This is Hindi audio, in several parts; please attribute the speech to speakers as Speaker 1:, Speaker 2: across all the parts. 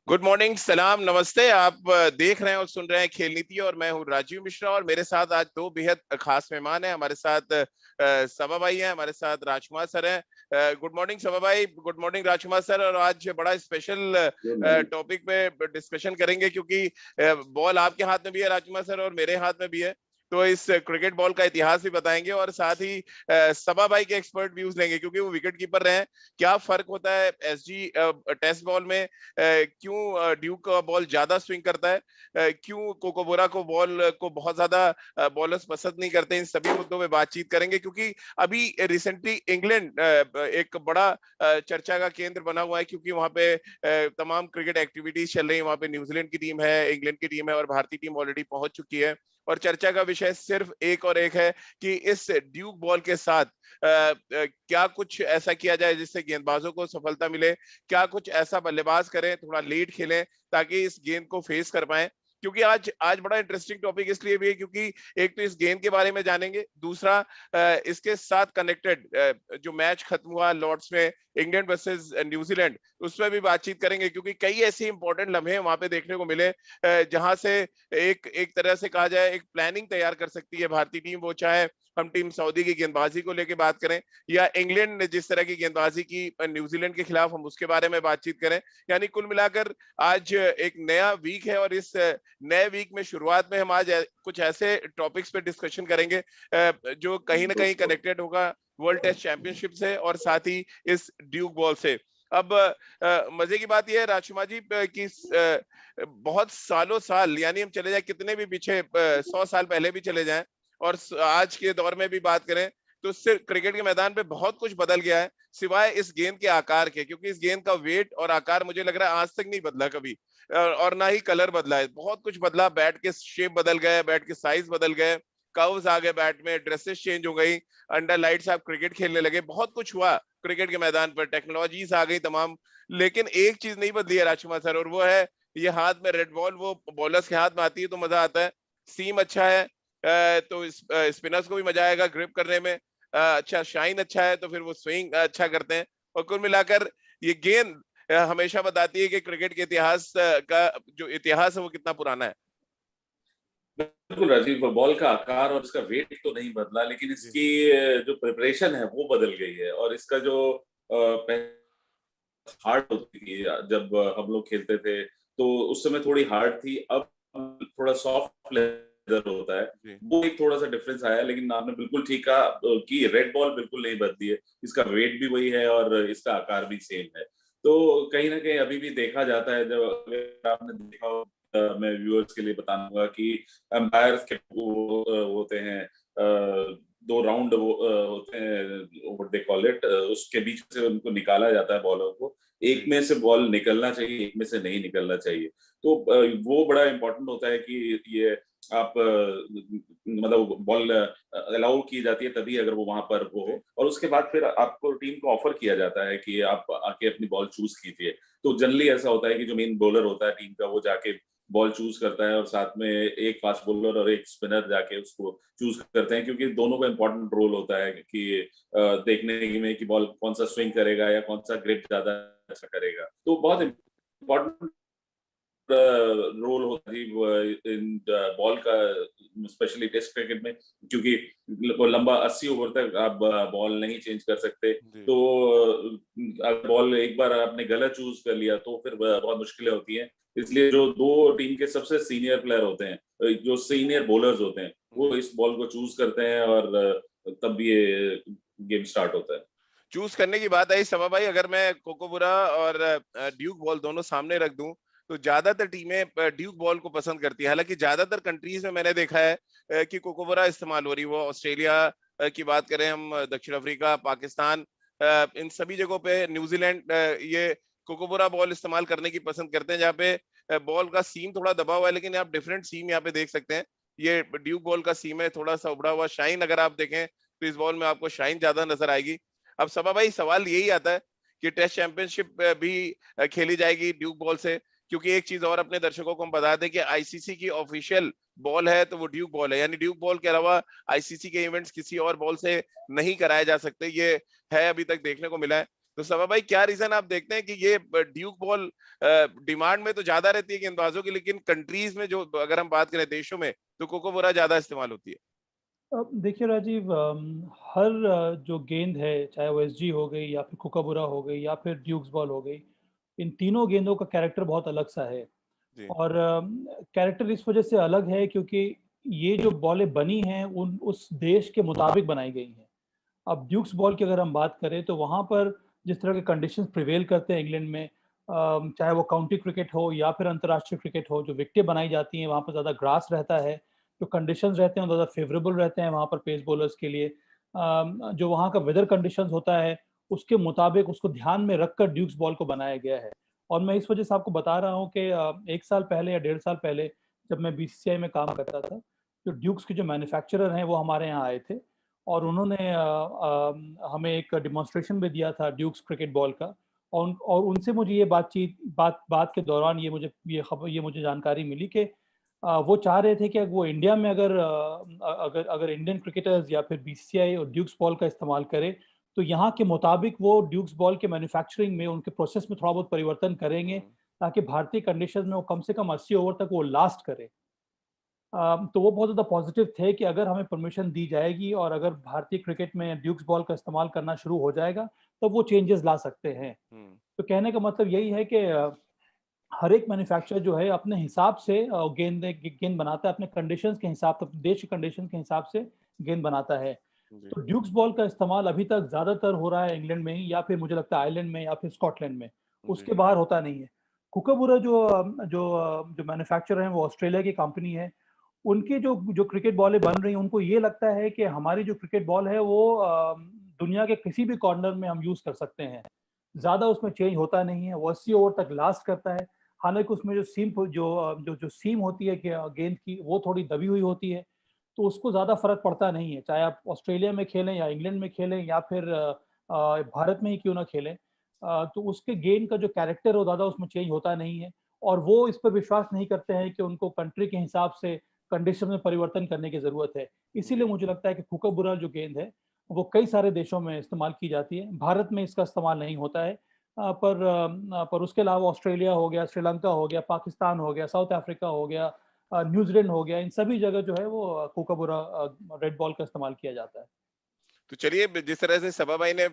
Speaker 1: गुड मॉर्निंग, सलाम, नमस्ते। आप देख रहे हैं और सुन रहे हैं खेल नीति और मैं हूं राजीव मिश्रा। और मेरे साथ आज दो बेहद खास मेहमान हैं। हमारे साथ सबा भाई हैं, हमारे साथ राजकुमार सर हैं। गुड मॉर्निंग सबा भाई, गुड मॉर्निंग राजकुमार सर। और आज बड़ा स्पेशल टॉपिक पे डिस्कशन करेंगे क्योंकि बॉल आपके हाथ में भी है राजकुमार सर और मेरे हाथ में भी है। तो इस क्रिकेट बॉल का इतिहास भी बताएंगे और साथ ही सबा भाई के एक्सपर्ट व्यूज लेंगे क्योंकि वो विकेट कीपर रहे हैं। क्या फर्क होता है एसजी टेस्ट बॉल में, क्यों ड्यूक का बॉल ज्यादा स्विंग करता है, क्यों कोकोबोरा को बॉल को बहुत ज्यादा बॉलर्स पसंद नहीं करते। इन सभी मुद्दों पे बातचीत करेंगे क्योंकि अभी रिसेंटली इंग्लैंड एक बड़ा चर्चा का केंद्र बना हुआ है क्योंकि वहां पे तमाम क्रिकेट एक्टिविटीज चल रही है। वहां पे न्यूजीलैंड की टीम है, इंग्लैंड की टीम है और भारतीय टीम ऑलरेडी पहुंच चुकी है। और चर्चा का विषय सिर्फ एक और एक है कि इस ड्यूक बॉल के साथ क्या कुछ ऐसा किया जाए जिससे गेंदबाजों को सफलता मिले, क्या कुछ ऐसा बल्लेबाज करें, थोड़ा लेट खेलें ताकि इस गेंद को फेस कर पाए। क्योंकि आज आज बड़ा इंटरेस्टिंग टॉपिक इसलिए भी है क्योंकि एक तो इस गेंद के बारे में जानेंगे, दूसरा इसके साथ कनेक्टेड जो मैच खत्म हुआ लॉर्ड्स में इंग्लैंड वर्सेस न्यूजीलैंड, उस पर भी बातचीत करेंगे क्योंकि कई ऐसे इंपॉर्टेंट लम्हे वहां पे देखने को मिले जहां से एक एक तरह से कहा जाए एक प्लानिंग तैयार कर सकती है भारतीय टीम। वो चाहे हम टीम सऊदी की गेंदबाजी को लेकर बात करें या इंग्लैंड ने जिस तरह की गेंदबाजी की न्यूजीलैंड के खिलाफ, हम उसके बारे में बातचीत करें। यानी कुल मिलाकर आज एक नया वीक है और इस नए वीक में शुरुआत में हम आज कुछ ऐसे टॉपिक्स पे डिस्कशन करेंगे जो कहीं ना कहीं कनेक्टेड होगा वर्ल्ड टेस्ट चैंपियनशिप से और साथ ही इस ड्यूक बॉल से। अब मजे की बात यह है राजकुमार जी कि बहुत सालों साल, यानी हम चले जाए कितने भी पीछे 100 साल पहले भी चले जाएं और आज के दौर में भी बात करें तो सिर्फ क्रिकेट के मैदान पे बहुत कुछ बदल गया है सिवाय इस गेंद के आकार के। क्योंकि इस गेंद का वेट और आकार मुझे लग रहा है आज तक नहीं बदला कभी और ना ही कलर बदला है। बहुत कुछ बदला, बैट के शेप बदल गए, बैट के साइज बदल गए, कर्व्स आ गए बैट में, ड्रेसेस चेंज हो गई, अंडर लाइट्स आप क्रिकेट खेलने लगे, बहुत कुछ हुआ क्रिकेट के मैदान पर, टेक्नोलॉजीज आ गई तमाम। लेकिन एक चीज नहीं बदली है राजकुमार सर और वो है ये हाथ में रेड बॉल। वो बॉलर्स के हाथ में आती है तो मजा आता है, सीम अच्छा है तो स्पिनर्स को भी मजा आएगा ग्रिप करने में। अच्छा शाइन अच्छा है तो फिर वो स्विंग अच्छा करते हैं। और कुल मिलाकर ये गेंद हमेशा बताती है कि क्रिकेट के इतिहास का जो इतिहास है वो कितना पुराना है।
Speaker 2: बिल्कुल राजीव, बॉल का आकार और इसका वेट तो नहीं बदला, लेकिन इसकी जो प्रिपरेशन है वो बदल गई है। और इसका जो हार्ड होती थी जब हम लोग खेलते थे तो उस समय थोड़ी हार्ड थी, अब थोड़ा सॉफ्ट लेदर होता है। वो एक थोड़ा सा डिफरेंस आया। लेकिन आपने बिल्कुल ठीक कहा कि रेड बॉल बिल्कुल नहीं बदली है, इसका वेट भी वही है और इसका आकार भी सेम है। तो कहीं ना कहीं अभी भी देखा जाता है, जब अगर आपने देखा हो, मैं व्यूअर्स के लिए बताऊंगा कि एम्पायर्स के वो होते हैं, दो राउंड वो होते हैं, व्हाट दे कॉल इट, उसके बीच से उनको निकाला जाता है बॉलर को। एक में से बॉल निकलना चाहिए, एक में से नहीं निकलना चाहिए। तो वो बड़ा इंपॉर्टेंट होता है कि ये आप मतलब बॉल अलाउ की जाती है तभी अगर वो वहां पर वो हो। और उसके बाद फिर आपको टीम को ऑफर किया जाता है कि आप आके अपनी बॉल चूज कीजिए। तो जनरली ऐसा होता है कि जो मेन बॉलर होता है टीम का वो जाके बॉल चूज करता है और साथ में एक फास्ट बॉलर और एक स्पिनर जाके उसको चूज करते हैं, क्योंकि दोनों का इंपॉर्टेंट रोल होता है कि देखने में कि बॉल कौन सा स्विंग करेगा या कौन सा ग्रिप ज्यादा अच्छा करेगा। तो बहुत इंपॉर्टेंट रोल होता है इन बॉल का, स्पेशली टेस्ट क्रिकेट में, क्योंकि लंबा 80 ओवर तक आप बॉल नहीं चेंज कर सकते। तो अगर बॉल एक बार आपने गलत चूज कर लिया तो फिर बहुत मुश्किलें होती हैं। इसलिए जो दो टीम के सबसे सीनियर प्लेयर होते हैं, जो सीनियर बॉलर्स होते हैं, वो इस बॉल को चूज करते हैं और तब ये गेम स्टार्ट होता है।
Speaker 1: चूज करने की बात आई सभा भाई, अगर मैं कोकोबुरा और ड्यूक बॉल दोनों सामने रख दूं तो ज्यादातर टीमें ड्यूक बॉल को पसंद करती है। हालांकि ज्यादातर कंट्रीज में मैंने देखा है कि कोकोबुरा इस्तेमाल हो रही है। वो ऑस्ट्रेलिया की बात करें हम, दक्षिण अफ्रीका, पाकिस्तान, इन सभी जगहों पे, न्यूजीलैंड, ये कोकोबुरा बॉल इस्तेमाल करने की पसंद करते हैं जहाँ पे बॉल का सीम थोड़ा दबा हुआ है। लेकिन आप डिफरेंट सीम यहाँ पे देख सकते हैं। ये ड्यूक बॉल का सीम है थोड़ा सा उभड़ा हुआ। शाइन अगर आप देखें तो इस बॉल में आपको शाइन ज्यादा नजर आएगी। अब सभा भाई सवाल यही आता है कि टेस्ट चैंपियनशिप भी खेली जाएगी ड्यूक बॉल से, क्योंकि एक चीज और अपने दर्शकों को हम बता दें कि आईसीसी की ऑफिशियल बॉल है तो वो ड्यूक बॉल है। यानी ड्यूक बॉल के अलावा आईसीसी के इवेंट्स किसी और बॉल से नहीं कराए जा सकते, ये है अभी तक देखने को मिला है। तो सभा भाई क्या रीजन आप देखते हैं कि ये ड्यूक बॉल डिमांड में तो ज्यादा रहती है गेंदबाजों की, लेकिन कंट्रीज में जो अगर हम बात करें देशों में तो कोकोबोरा ज्यादा इस्तेमाल होती है?
Speaker 3: अब देखिए राजीव, हर जो गेंद है, चाहे वो एसजी हो गई या फिर कोकाबुरा हो गई या फिर ड्यूक्स बॉल हो गई, इन तीनों गेंदों का कैरेक्टर बहुत अलग सा है।
Speaker 1: जी।
Speaker 3: और कैरेक्टर इस वजह से अलग है क्योंकि ये जो बॉलें बनी हैं उन उस देश के मुताबिक बनाई गई हैं। अब ड्यूक्स बॉल की अगर हम बात करें तो वहाँ पर जिस तरह के कंडीशंस प्रिवेल करते हैं इंग्लैंड में, चाहे वो काउंटी क्रिकेट हो या फिर अंतर्राष्ट्रीय क्रिकेट हो, जो विकेटें बनाई जाती हैं वहाँ पर ज़्यादा ग्रास रहता है, जो कंडीशंस रहते हैं वो ज़्यादा फेवरेबल रहते हैं वहाँ पर पेस बॉलर्स के लिए। जो वहाँ का वेदर कंडीशंस होता है उसके मुताबिक उसको ध्यान में रखकर ड्यूक्स बॉल को बनाया गया है। और मैं इस वजह से आपको बता रहा हूँ कि 1 साल पहले या 1.5 साल पहले जब मैं बीसीसीआई में काम करता था, जो ड्यूक्स के जो मैन्युफैक्चरर हैं वो हमारे यहाँ आए थे और उन्होंने हमें एक डेमोन्स्ट्रेशन भी दिया था ड्यूक्स क्रिकेट बॉल का। और उनसे मुझे ये बात के दौरान ये मुझे जानकारी मिली कि वो चाह रहे थे कि वो इंडिया में अगर इंडियन क्रिकेटर्स या फिर बीसीसीआई और ड्यूक्स बॉल का इस्तेमाल करे तो यहाँ के मुताबिक वो ड्यूक्स बॉल के मैन्युफैक्चरिंग में उनके प्रोसेस में थोड़ा बहुत परिवर्तन करेंगे ताकि भारतीय कंडीशंस में वो कम से कम 80 ओवर तक वो लास्ट करे। तो वो बहुत ज़्यादा पॉजिटिव थे कि अगर हमें परमिशन दी जाएगी और अगर भारतीय क्रिकेट में ड्यूक्स बॉल का इस्तेमाल करना शुरू हो जाएगा तो वो चेंजेस ला सकते हैं। तो कहने का मतलब यही है कि हर एक मैन्युफैक्चरर जो है अपने हिसाब से गेंद बनाता है, अपने कंडीशंस के हिसाब से, अपने देश के कंडीशन के हिसाब से गेंद बनाता है। तो ड्यूक्स बॉल का इस्तेमाल अभी तक ज्यादातर हो रहा है इंग्लैंड में ही, या फिर मुझे लगता है आयरलैंड में या फिर स्कॉटलैंड में, उसके बाहर होता नहीं है। कुकाबुरा जो जो जो मैन्युफैक्चरर है वो ऑस्ट्रेलिया की कंपनी है। उनकी जो जो क्रिकेट बॉलें बन रही हैं उनको ये लगता है कि हमारी जो क्रिकेट बॉल है वो दुनिया के किसी भी कॉर्नर में हम यूज कर सकते हैं। ज्यादा उसमें चेंज होता नहीं है, वो 80 ओवर तक लास्ट करता है। हालांकि उसमें जो सीम होती है कि गेंद की वो थोड़ी दबी हुई होती है, तो उसको ज्यादा फर्क पड़ता नहीं है, चाहे आप ऑस्ट्रेलिया में खेलें या इंग्लैंड में खेलें या फिर भारत में ही क्यों ना खेलें। तो उसके गेंद का जो कैरेक्टर है वो ज्यादा उसमें चेंज होता नहीं है। और वो इस पर विश्वास नहीं करते हैं कि उनको कंट्री के हिसाब से कंडीशन में परिवर्तन करने की जरूरत है। इसीलिए मुझे लगता है कि कुकाबुरा जो गेंद है वो कई सारे देशों में इस्तेमाल की जाती है, भारत में इसका इस्तेमाल नहीं होता है। पर उसके अलावा ऑस्ट्रेलिया हो गया, श्रीलंका हो गया, पाकिस्तान हो गया, साउथ अफ्रीका हो गया, न्यूजीलैंड हो गया, इन सभी जगह जो है वो कोकाबुरा रेड बॉल का इस्तेमाल किया जाता है।
Speaker 1: तो चलिए, जिस तरह से सभा भाई ने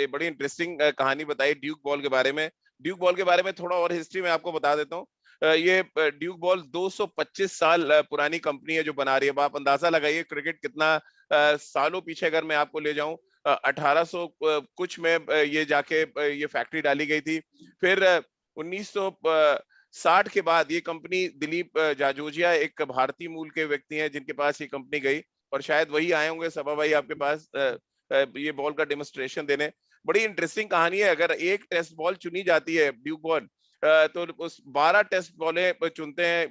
Speaker 1: बड़ी इंटरेस्टिंग कहानी बताई ड्यूक बॉल के बारे में, ड्यूक बॉल के बारे में थोड़ा और हिस्ट्री में आपको बता देता हूँ। ये ड्यूक बॉल 225 साल पुरानी कंपनी है जो बना रही है। आप अंदाजा लगाइए क्रिकेट कितना सालों पीछे अगर मैं आपको ले जाऊं, 1800 कुछ में ये जाके ये फैक्ट्री डाली गई थी। फिर 1960 के बाद ये कंपनी दिलीप जाजोजिया, एक भारतीय मूल के व्यक्ति हैं जिनके पास ये कंपनी गई, और शायद वही आए होंगे सभा भाई आपके पास ये बॉल का डेमोन्स्ट्रेशन देने। बड़ी इंटरेस्टिंग कहानी है। अगर एक टेस्ट बॉल चुनी जाती है ड्यूक बॉल, तो उस 12 टेस्ट बॉलें चुनते हैं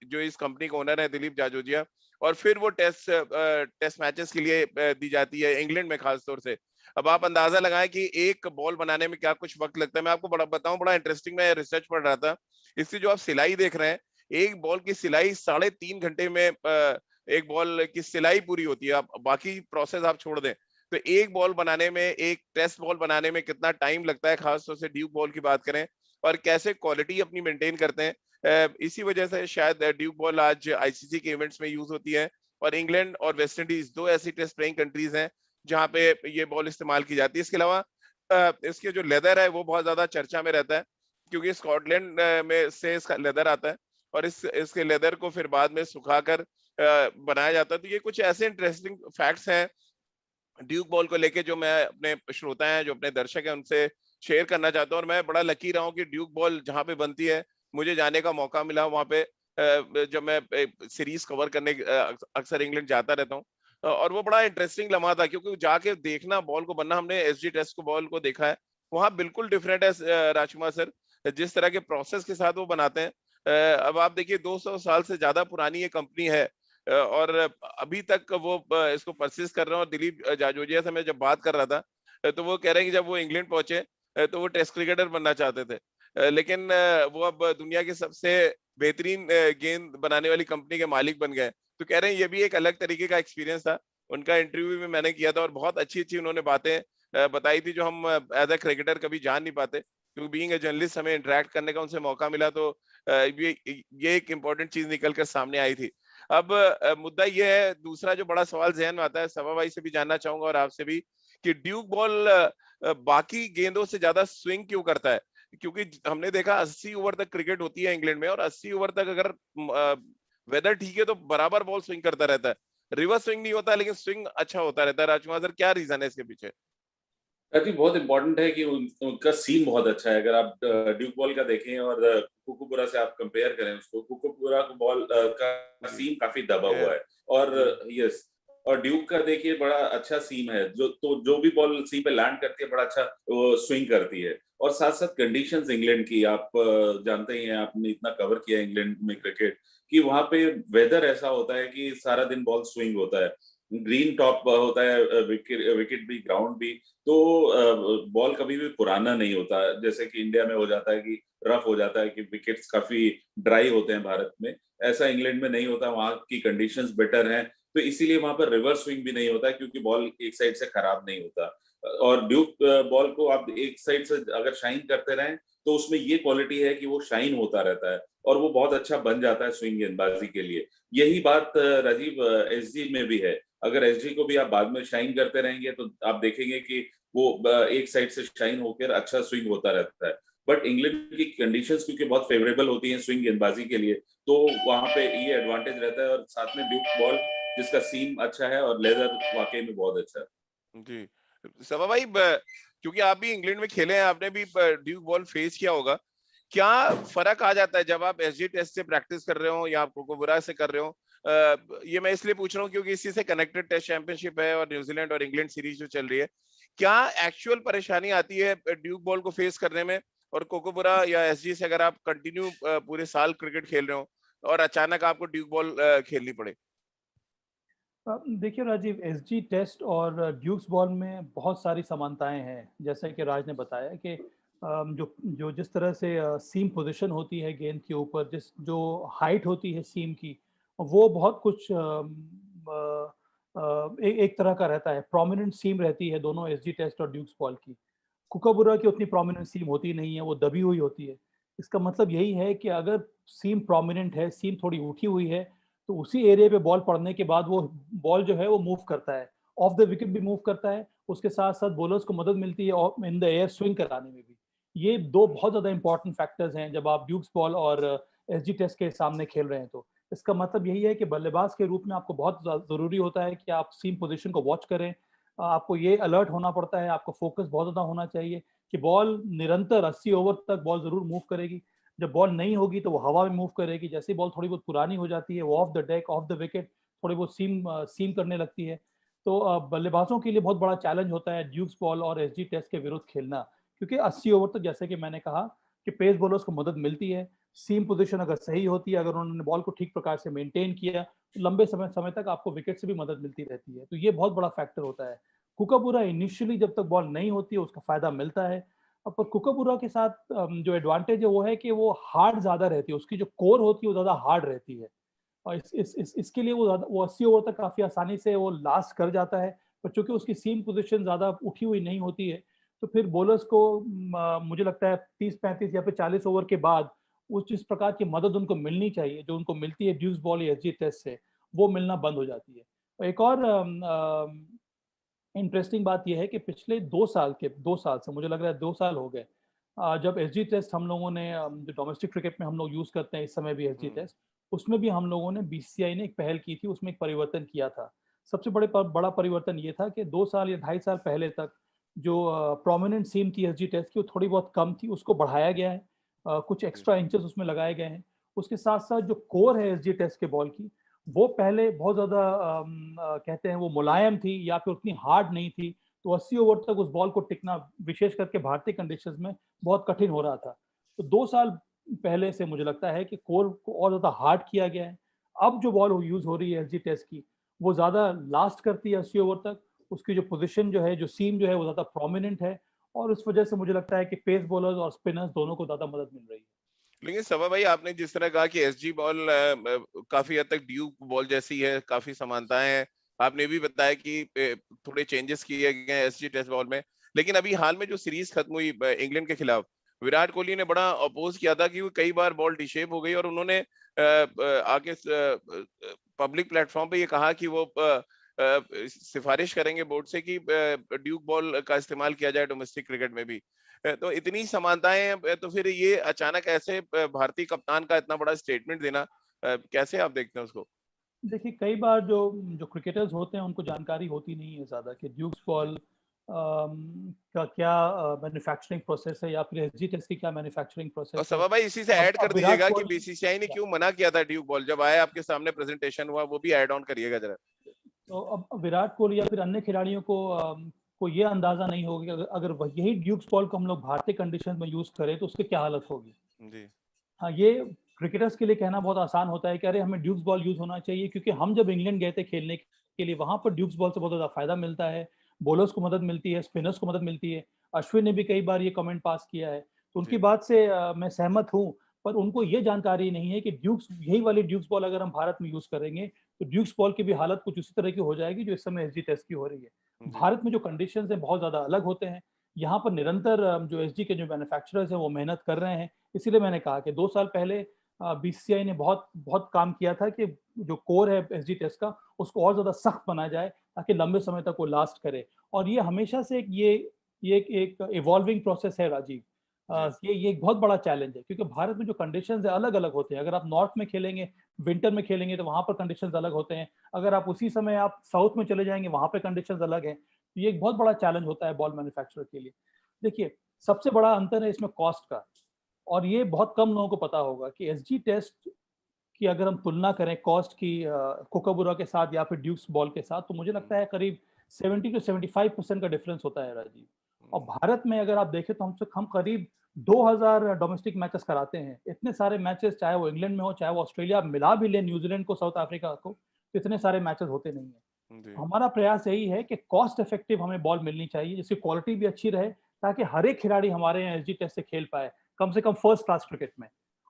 Speaker 1: जो इस कंपनी का ओनर है दिलीप जाजोजिया, और फिर वो टेस्ट मैचेस के लिए दी जाती है इंग्लैंड में खास तौर से। अब आप अंदाजा लगाएं कि एक बॉल बनाने में क्या कुछ वक्त लगता है। मैं आपको बताऊं, बड़ा इंटरेस्टिंग, मैं रिसर्च पढ़ रहा था। इसकी जो आप सिलाई देख रहे हैं, एक बॉल की सिलाई 3.5 घंटे में एक बॉल की सिलाई पूरी होती है। आप बाकी प्रोसेस आप छोड़ दें तो एक बॉल बनाने में, एक टेस्ट बॉल बनाने में कितना टाइम लगता है, खासतौर से ड्यूक बॉल की बात करें, और कैसे क्वालिटी अपनी मेंटेन करते हैं। इसी वजह से शायद ड्यूक बॉल आज आईसीसी के इवेंट्स में यूज होती है। और इंग्लैंड और वेस्ट इंडीज दो ऐसी टेस्ट प्लेइंग कंट्रीज हैं जहां पे ये बॉल इस्तेमाल की जाती है। इसके अलावा इसके जो लेदर है वो बहुत ज्यादा चर्चा में रहता है, क्योंकि स्कॉटलैंड में से इसका लेदर आता है, और इसके लेदर को फिर बाद में सुखाकर बनाया जाता है। तो ये कुछ ऐसे इंटरेस्टिंग फैक्ट्स हैं ड्यूक बॉल को लेके जो मैं अपने श्रोता हैं, जो अपने दर्शक हैं, उनसे शेयर करना चाहता हूँ। और मैं बड़ा लकी रहा हूँ कि ड्यूक बॉल जहाँ पे बनती है मुझे जाने का मौका मिला वहाँ पे, जब मैं सीरीज कवर करने अक्सर इंग्लैंड जाता रहता हूँ। और वो बड़ा इंटरेस्टिंग लम्हा था, क्योंकि जाके देखना बॉल को बनना, हमने एसजी टेस्ट को बॉल को देखा है, वहाँ बिल्कुल डिफरेंट है राजकुमार सर, जिस तरह के प्रोसेस के साथ वो बनाते हैं। अब आप देखिए 200 साल से ज्यादा पुरानी ये कंपनी है, और अभी तक वो इसको परसिस कर रहे हैं। और दिलीप जाजोजिया से मैं जब बात कर रहा था, तो वो कह रहे हैं कि जब वो इंग्लैंड पहुंचे तो वो टेस्ट क्रिकेटर बनना चाहते थे, लेकिन वो अब दुनिया के सबसे बेहतरीन गेंद बनाने वाली कंपनी के मालिक बन गए। तो कह रहे हैं ये भी एक अलग तरीके का एक्सपीरियंस था। उनका इंटरव्यू भी मैंने किया था और बहुत अच्छी अच्छी उन्होंने बातें बताई थी, जो हम एज अ क्रिकेटर कभी जान नहीं पाते, क्योंकि बीइंग ए जर्नलिस्ट हमें इंटरेक्ट करने का उनसे मौका मिला, तो ये एक इम्पोर्टेंट चीज निकल कर सामने आई थी। अब मुद्दा ये है, दूसरा जो बड़ा सवाल जहन में आता है, सभा भाई से भी जानना चाहूंगा और आपसे भी, कि ड्यूक बॉल बाकी गेंदों से ज्यादा स्विंग क्यों करता है? क्योंकि हमने देखा 80 ओवर तक क्रिकेट होती है इंग्लैंड में, और 80 ओवर तक अगर वेदर ठीक है तो बराबर बॉल स्विंग करता रहता है, रिवर्स स्विंग नहीं होता लेकिन स्विंग अच्छा होता रहता है। राजकुमार सर, क्या रीजन है इसके पीछे?
Speaker 2: आई थिंक बहुत इंपॉर्टेंट है कि उनका सीम बहुत अच्छा है। अगर आप ड्यूक बॉल का देखें और कुकुबुरा से आप कंपेयर करें उसको, कुकुबुरा को बॉल का
Speaker 1: जी,
Speaker 2: सीम काफी दबा
Speaker 1: ये
Speaker 2: हुआ है, और
Speaker 1: जी,
Speaker 2: यस, और ड्यूक का देखिए बड़ा अच्छा सीम है, जो भी बॉल सीम पे लैंड करती है बड़ा अच्छा स्विंग करती है। और साथ साथ कंडीशंस इंग्लैंड की आप जानते ही हैं, आपने इतना कवर किया इंग्लैंड में क्रिकेट, कि वहां पे वेदर ऐसा होता है कि सारा दिन बॉल स्विंग होता है, ग्रीन टॉप होता है, विकेट भी, ग्राउंड भी, तो बॉल कभी भी पुराना नहीं होता, जैसे कि इंडिया में हो जाता है कि रफ हो जाता है, कि विकेट्स काफी ड्राई होते हैं भारत में। ऐसा इंग्लैंड में नहीं होता, वहां की कंडीशंस बेटर हैं, तो इसीलिए वहां पर रिवर्स स्विंग भी नहीं होता, क्योंकि बॉल एक साइड से खराब नहीं होता। और ड्यूक बॉल को आप एक साइड से अगर शाइन करते रहें, तो उसमें ये क्वालिटी है कि वो शाइन होता रहता है, और वो बहुत अच्छा बन जाता है स्विंग गेंदबाजी के लिए। यही बात राजीव एसजी में भी है। अगर एसजी को भी आप बाद में शाइन करते रहेंगे, तो आप देखेंगे कि वो एक साइड से शाइन होकर अच्छा स्विंग होता रहता है। बट इंग्लैंड की कंडीशंस क्योंकि बहुत फेवरेबल होती हैं स्विंग गेंदबाजी के लिए, तो वहां पे ये एडवांटेज रहता है। और साथ में ड्यूक बॉल जिसका सीम अच्छा है, और लेदर वाकई में बहुत अच्छा है।
Speaker 1: जी। सभा भाई, क्योंकि आप भी इंग्लैंड में खेले हैं, आपने भी ड्यूक बॉल फेस किया होगा, क्या फर्क आ जाता है जब आप एसजी टेस्ट से प्रैक्टिस कर रहे हो या आप कोकोबुरा से कर रहे हो? ये मैं इसलिए पूछ रहा हूँ क्योंकि इसी से कनेक्टेड टेस्ट चैंपियनशिप है और न्यूजीलैंड और इंग्लैंड सीरीज जो चल रही है। क्या एक्चुअल परेशानी आती है ड्यूक बॉल को फेस करने में? और कोकोबुरा या एसजी से अगर आप कंटिन्यू पूरे साल क्रिकेट खेल रहे हो और अचानक आपको ड्यूक बॉल खेलनी पड़े?
Speaker 3: देखिए राजीव, एसजी टेस्ट और ड्यूक्स बॉल में बहुत सारी समानताएं हैं। जैसा कि राज ने बताया कि जो जो जिस तरह से सीम पोजीशन होती है गेंद के ऊपर, जिस जो हाइट होती है सीम की, वो बहुत कुछ एक तरह का रहता है। प्रोमिनेंट सीम रहती है दोनों एसजी टेस्ट और ड्यूक्स बॉल की। कुकाबुरा की उतनी प्रोमिनेंट सीम होती नहीं है, वो दबी हुई होती है। इसका मतलब यही है कि अगर सीम प्रोमिनेंट है, सीम थोड़ी उठी हुई है, तो उसी एरिया पे बॉल पड़ने के बाद वो बॉल जो है वो मूव करता है, ऑफ द विकेट भी मूव करता है, उसके साथ साथ बॉलर्स को मदद मिलती है इन द एयर स्विंग कराने में भी। ये दो बहुत ज्यादा इंपॉर्टेंट फैक्टर्स हैं जब आप ड्यूक्स बॉल और एसजी टेस्ट के सामने खेल रहे हैं। तो इसका मतलब यही है कि बल्लेबाज के रूप में आपको बहुत जरूरी होता है कि आप सीम पोजिशन को वॉच करें। आपको ये अलर्ट होना पड़ता है, आपको फोकस बहुत ज्यादा होना चाहिए कि बॉल निरंतर 80 ओवर तक बॉल जरूर मूव करेगी। जब बॉल नहीं होगी तो वो हवा में मूव करेगी, जैसे ही बॉल थोड़ी बहुत पुरानी हो जाती है, वो of the deck, of the wicket थोड़ी बहुत सीम करने लगती है। तो बल्लेबाजों के लिए बहुत बड़ा चैलेंज होता है ड्यूक्स बॉल और एसजी टेस्ट के विरुद्ध खेलना, क्योंकि 80 ओवर तक, जैसे कि मैंने कहा, कि पेस बॉलर्स को मदद मिलती है। सीम पोजीशन अगर सही होती है, अगर उन्होंने बॉल को ठीक प्रकार से मेंटेन किया, तो लंबे समय समय तक आपको विकेट से भी मदद मिलती रहती है। तो ये बहुत बड़ा फैक्टर होता है। कुकाबुरा इनिशियली जब तक बॉल नहीं होती है उसका फायदा मिलता है। अब पर कुकाबुरा के साथ जो एडवांटेज है वो है कि वो हार्ड ज्यादा रहती है, उसकी जो कोर होती है वो ज्यादा हार्ड रहती है, और इसके लिए वो 80 ओवर तक काफी आसानी से वो लास्ट कर जाता है। पर चूंकि उसकी सीम पोजीशन ज्यादा उठी हुई नहीं होती है, तो फिर बॉलर्स को मुझे लगता है 30-35 या फिर 40 ओवर के बाद उस जिस प्रकार की मदद उनको मिलनी चाहिए, जो उनको मिलती है ड्यूस बॉल या एसजी टेस्ट से, वो मिलना बंद हो जाती है। और एक और इंटरेस्टिंग बात यह है कि पिछले 2 साल से, मुझे लग रहा है 2 साल हो गए, जब एसजी टेस्ट हम लोगों ने जो डोमेस्टिक क्रिकेट में हम लोग यूज करते हैं इस समय भी एसजी टेस्ट, उसमें भी हम लोगों ने, बीसीसीआई ने एक पहल की थी, उसमें एक परिवर्तन किया था। सबसे बड़ा परिवर्तन ये था कि 2 साल या 2.5 साल पहले तक जो प्रोमिनेंट सीम थी एसजी टेस्ट की, वो थोड़ी बहुत कम थी, उसको बढ़ाया गया है। कुछ एक्स्ट्रा इंचेस उसमें लगाए गए हैं। उसके साथ साथ जो कोर है एसजी टेस्ट के बॉल की, वो पहले बहुत ज्यादा कहते हैं वो मुलायम थी या फिर उतनी हार्ड नहीं थी, तो 80 ओवर तक उस बॉल को टिकना, विशेष करके भारतीय कंडीशंस में, बहुत कठिन हो रहा था। तो 2 साल पहले से मुझे लगता है कि कोर को और ज्यादा हार्ड किया गया है। अब जो बॉल यूज हो रही है एसजी टेस्ट की, वो ज्यादा लास्ट करती है 80 ओवर तक। उसकी जो पोजिशन जो है, जो सीम जो है, वो ज्यादा प्रोमिनेंट है, और उस वजह से मुझे लगता है कि पेस बॉलर्स और स्पिनर्स दोनों को ज्यादा मदद मिल रही है।
Speaker 1: लेकिन सभा भाई, आपने जिस तरह कहा कि एसजी बॉल काफी हद तक ड्यूक बॉल जैसी है, काफी समानताएं हैं, आपने भी बताया कि थोड़े चेंजेस किए गए हैं एसजी टेस्ट बॉल में, लेकिन अभी हाल में जो सीरीज खत्म हुई इंग्लैंड के खिलाफ, विराट कोहली ने बड़ा अपोज किया था कि वो कई बार बॉल डिशेप हो गई, और उन्होंने आगे पब्लिक प्लेटफॉर्म पे ये कहा कि वो सिफारिश करेंगे बोर्ड से कि ड्यूक बॉल का इस्तेमाल किया जाए डोमेस्टिक क्रिकेट में भी। तो इतनी समानताएं हैं, तो फिर ये अचानक ऐसे भारतीय कप्तान का इतना बड़ा स्टेटमेंट देना, कैसे आप देखते हैं उसको?
Speaker 3: देखिए, कई बार जो जो क्रिकेटर्स होते हैं उनको जानकारी होती नहीं है ज़्यादा कि ड्यूक्स बॉल का क्या मैन्युफैक्चरिंग प्रोसेस है, या फिर एसजी टेस्ट की क्या मैन्युफैक्चरिंग
Speaker 1: और
Speaker 3: प्रोसेस है।
Speaker 1: सभा भाई इसी से ऐड कर
Speaker 3: अब विराट
Speaker 1: दीजिएगा कि
Speaker 3: कोहली,
Speaker 1: बीसीसीआई ने क्यों मना किया था ड्यूक बॉल, जब आया आपके सामने प्रेजेंटेशन हुआ, वो भी ऐड ऑन करिएगा जरा।
Speaker 3: तो अब विराट कोहली या फिर अन्य खिलाड़ियों को ये अंदाजा नहीं होगा कि अगर यही ड्यूक्स बॉल को हम लोग भारतीय कंडीशन में यूज करें तो उसकी क्या हालत होगी।
Speaker 1: जी।
Speaker 3: हाँ, ये क्रिकेटर्स के लिए कहना बहुत आसान होता है कि अरे हमें ड्यूक्स बॉल यूज होना चाहिए, क्योंकि हम जब इंग्लैंड गए थे खेलने के लिए वहां पर ड्यूक्स बॉल से बहुत ज्यादा फायदा मिलता है, बॉलर्स को मदद मिलती है, स्पिनर्स को मदद मिलती है। अश्विन ने भी कई बार ये कमेंट पास किया है, तो उनकी बात से मैं सहमत हूँ। पर उनको ये जानकारी नहीं है कि ड्यूक्स, यही वाली ड्यूक्स बॉल अगर हम भारत में यूज करेंगे तो ड्यूक्स बॉल की भी हालत कुछ उसी तरह की हो जाएगी जो इस समय एसजी टेस्ट की हो रही है। भारत में जो कंडीशंस है बहुत ज्यादा अलग होते हैं। यहाँ पर निरंतर जो एसजी के जो मैन्युफैक्चरर्स हैं वो मेहनत कर रहे हैं। इसीलिए मैंने कहा कि 2 साल पहले बीसीसीआई ने बहुत बहुत काम किया था कि जो कोर है एसजी टेस्ट का उसको और ज्यादा सख्त बनाया जाए ताकि लंबे समय तक वो लास्ट करे। और ये हमेशा से एक इवॉल्विंग प्रोसेस है राजीव। ये एक बहुत बड़ा चैलेंज है, क्योंकि भारत में जो कंडीशंस है अलग अलग होते हैं। अगर आप नॉर्थ में खेलेंगे, विंटर में खेलेंगे, तो वहां पर कंडीशंस अलग होते हैं। अगर आप उसी समय आप साउथ में चले जाएंगे, वहां पे कंडीशंस अलग है। तो ये एक बहुत बड़ा चैलेंज होता है बॉल मैन्युफैक्चरर के लिए। देखिए, सबसे बड़ा अंतर है इसमें कॉस्ट का, और ये बहुत कम लोगों को पता होगा कि एसजी टेस्ट की अगर हम तुलना करें कॉस्ट की कोकाबुरा के साथ या फिर ड्यूक्स बॉल के साथ, तो मुझे लगता है करीब 70 to 75% का डिफरेंस होता है राजीव। और भारत में अगर आप देखें तो हम करीब 2000 डोमेस्टिक मैचेस कराते हैं। इतने सारे मैचेस, चाहे वो इंग्लैंड में हो चाहे वो ऑस्ट्रेलिया, मिला भी ले न्यूजीलैंड को, साउथ अफ्रीका को, तो इतने सारे मैचेस होते नहीं है। हमारा प्रयास यही है कि कॉस्ट इफेक्टिव हमें बॉल मिलनी चाहिए, जिसकी क्वालिटी भी अच्छी रहे, ताकि हर एक खिलाड़ी हमारे यहाँ एसजी टेस्ट से खेल पाए, कम से कम फर्स्ट क्लास क्रिकेट में।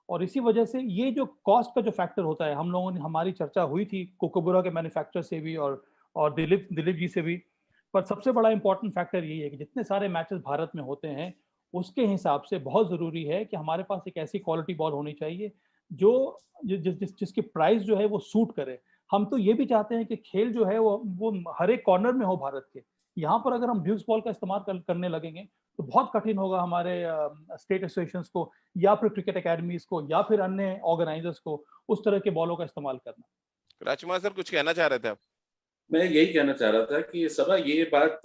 Speaker 3: और इसी वजह से ये जो कॉस्ट का जो फैक्टर होता है, हम लोगों ने, हमारी चर्चा हुई थी कोकोबुरा के मैन्युफैक्चरर से भी और दिलीप जी से भी। पर सबसे बड़ा इंपॉर्टेंट फैक्टर यही है कि जितने सारे मैचेस भारत में होते हैं उसके हिसाब से बहुत जरूरी है कि हमारे पास एक ऐसी क्वालिटी बॉल होनी चाहिए जो जिसकी प्राइस जो है वो सूट करे। हम तो ये भी चाहते हैं कि खेल जो है वो हर एक कॉर्नर में हो भारत के। यहाँ पर अगर हम ड्यूक्स बॉल का इस्तेमाल करने लगेंगे तो बहुत कठिन होगा हमारे स्टेट एसोसिएशंस को या फिर क्रिकेट अकेडमीज को या फिर अन्य ऑर्गेनाइजर्स को उस तरह के बॉलों का इस्तेमाल करना।
Speaker 1: राजकुमार सर, कुछ कहना चाह रहे थे आप?
Speaker 2: मैं यही कहना चाह रहा था कि सबा ये बात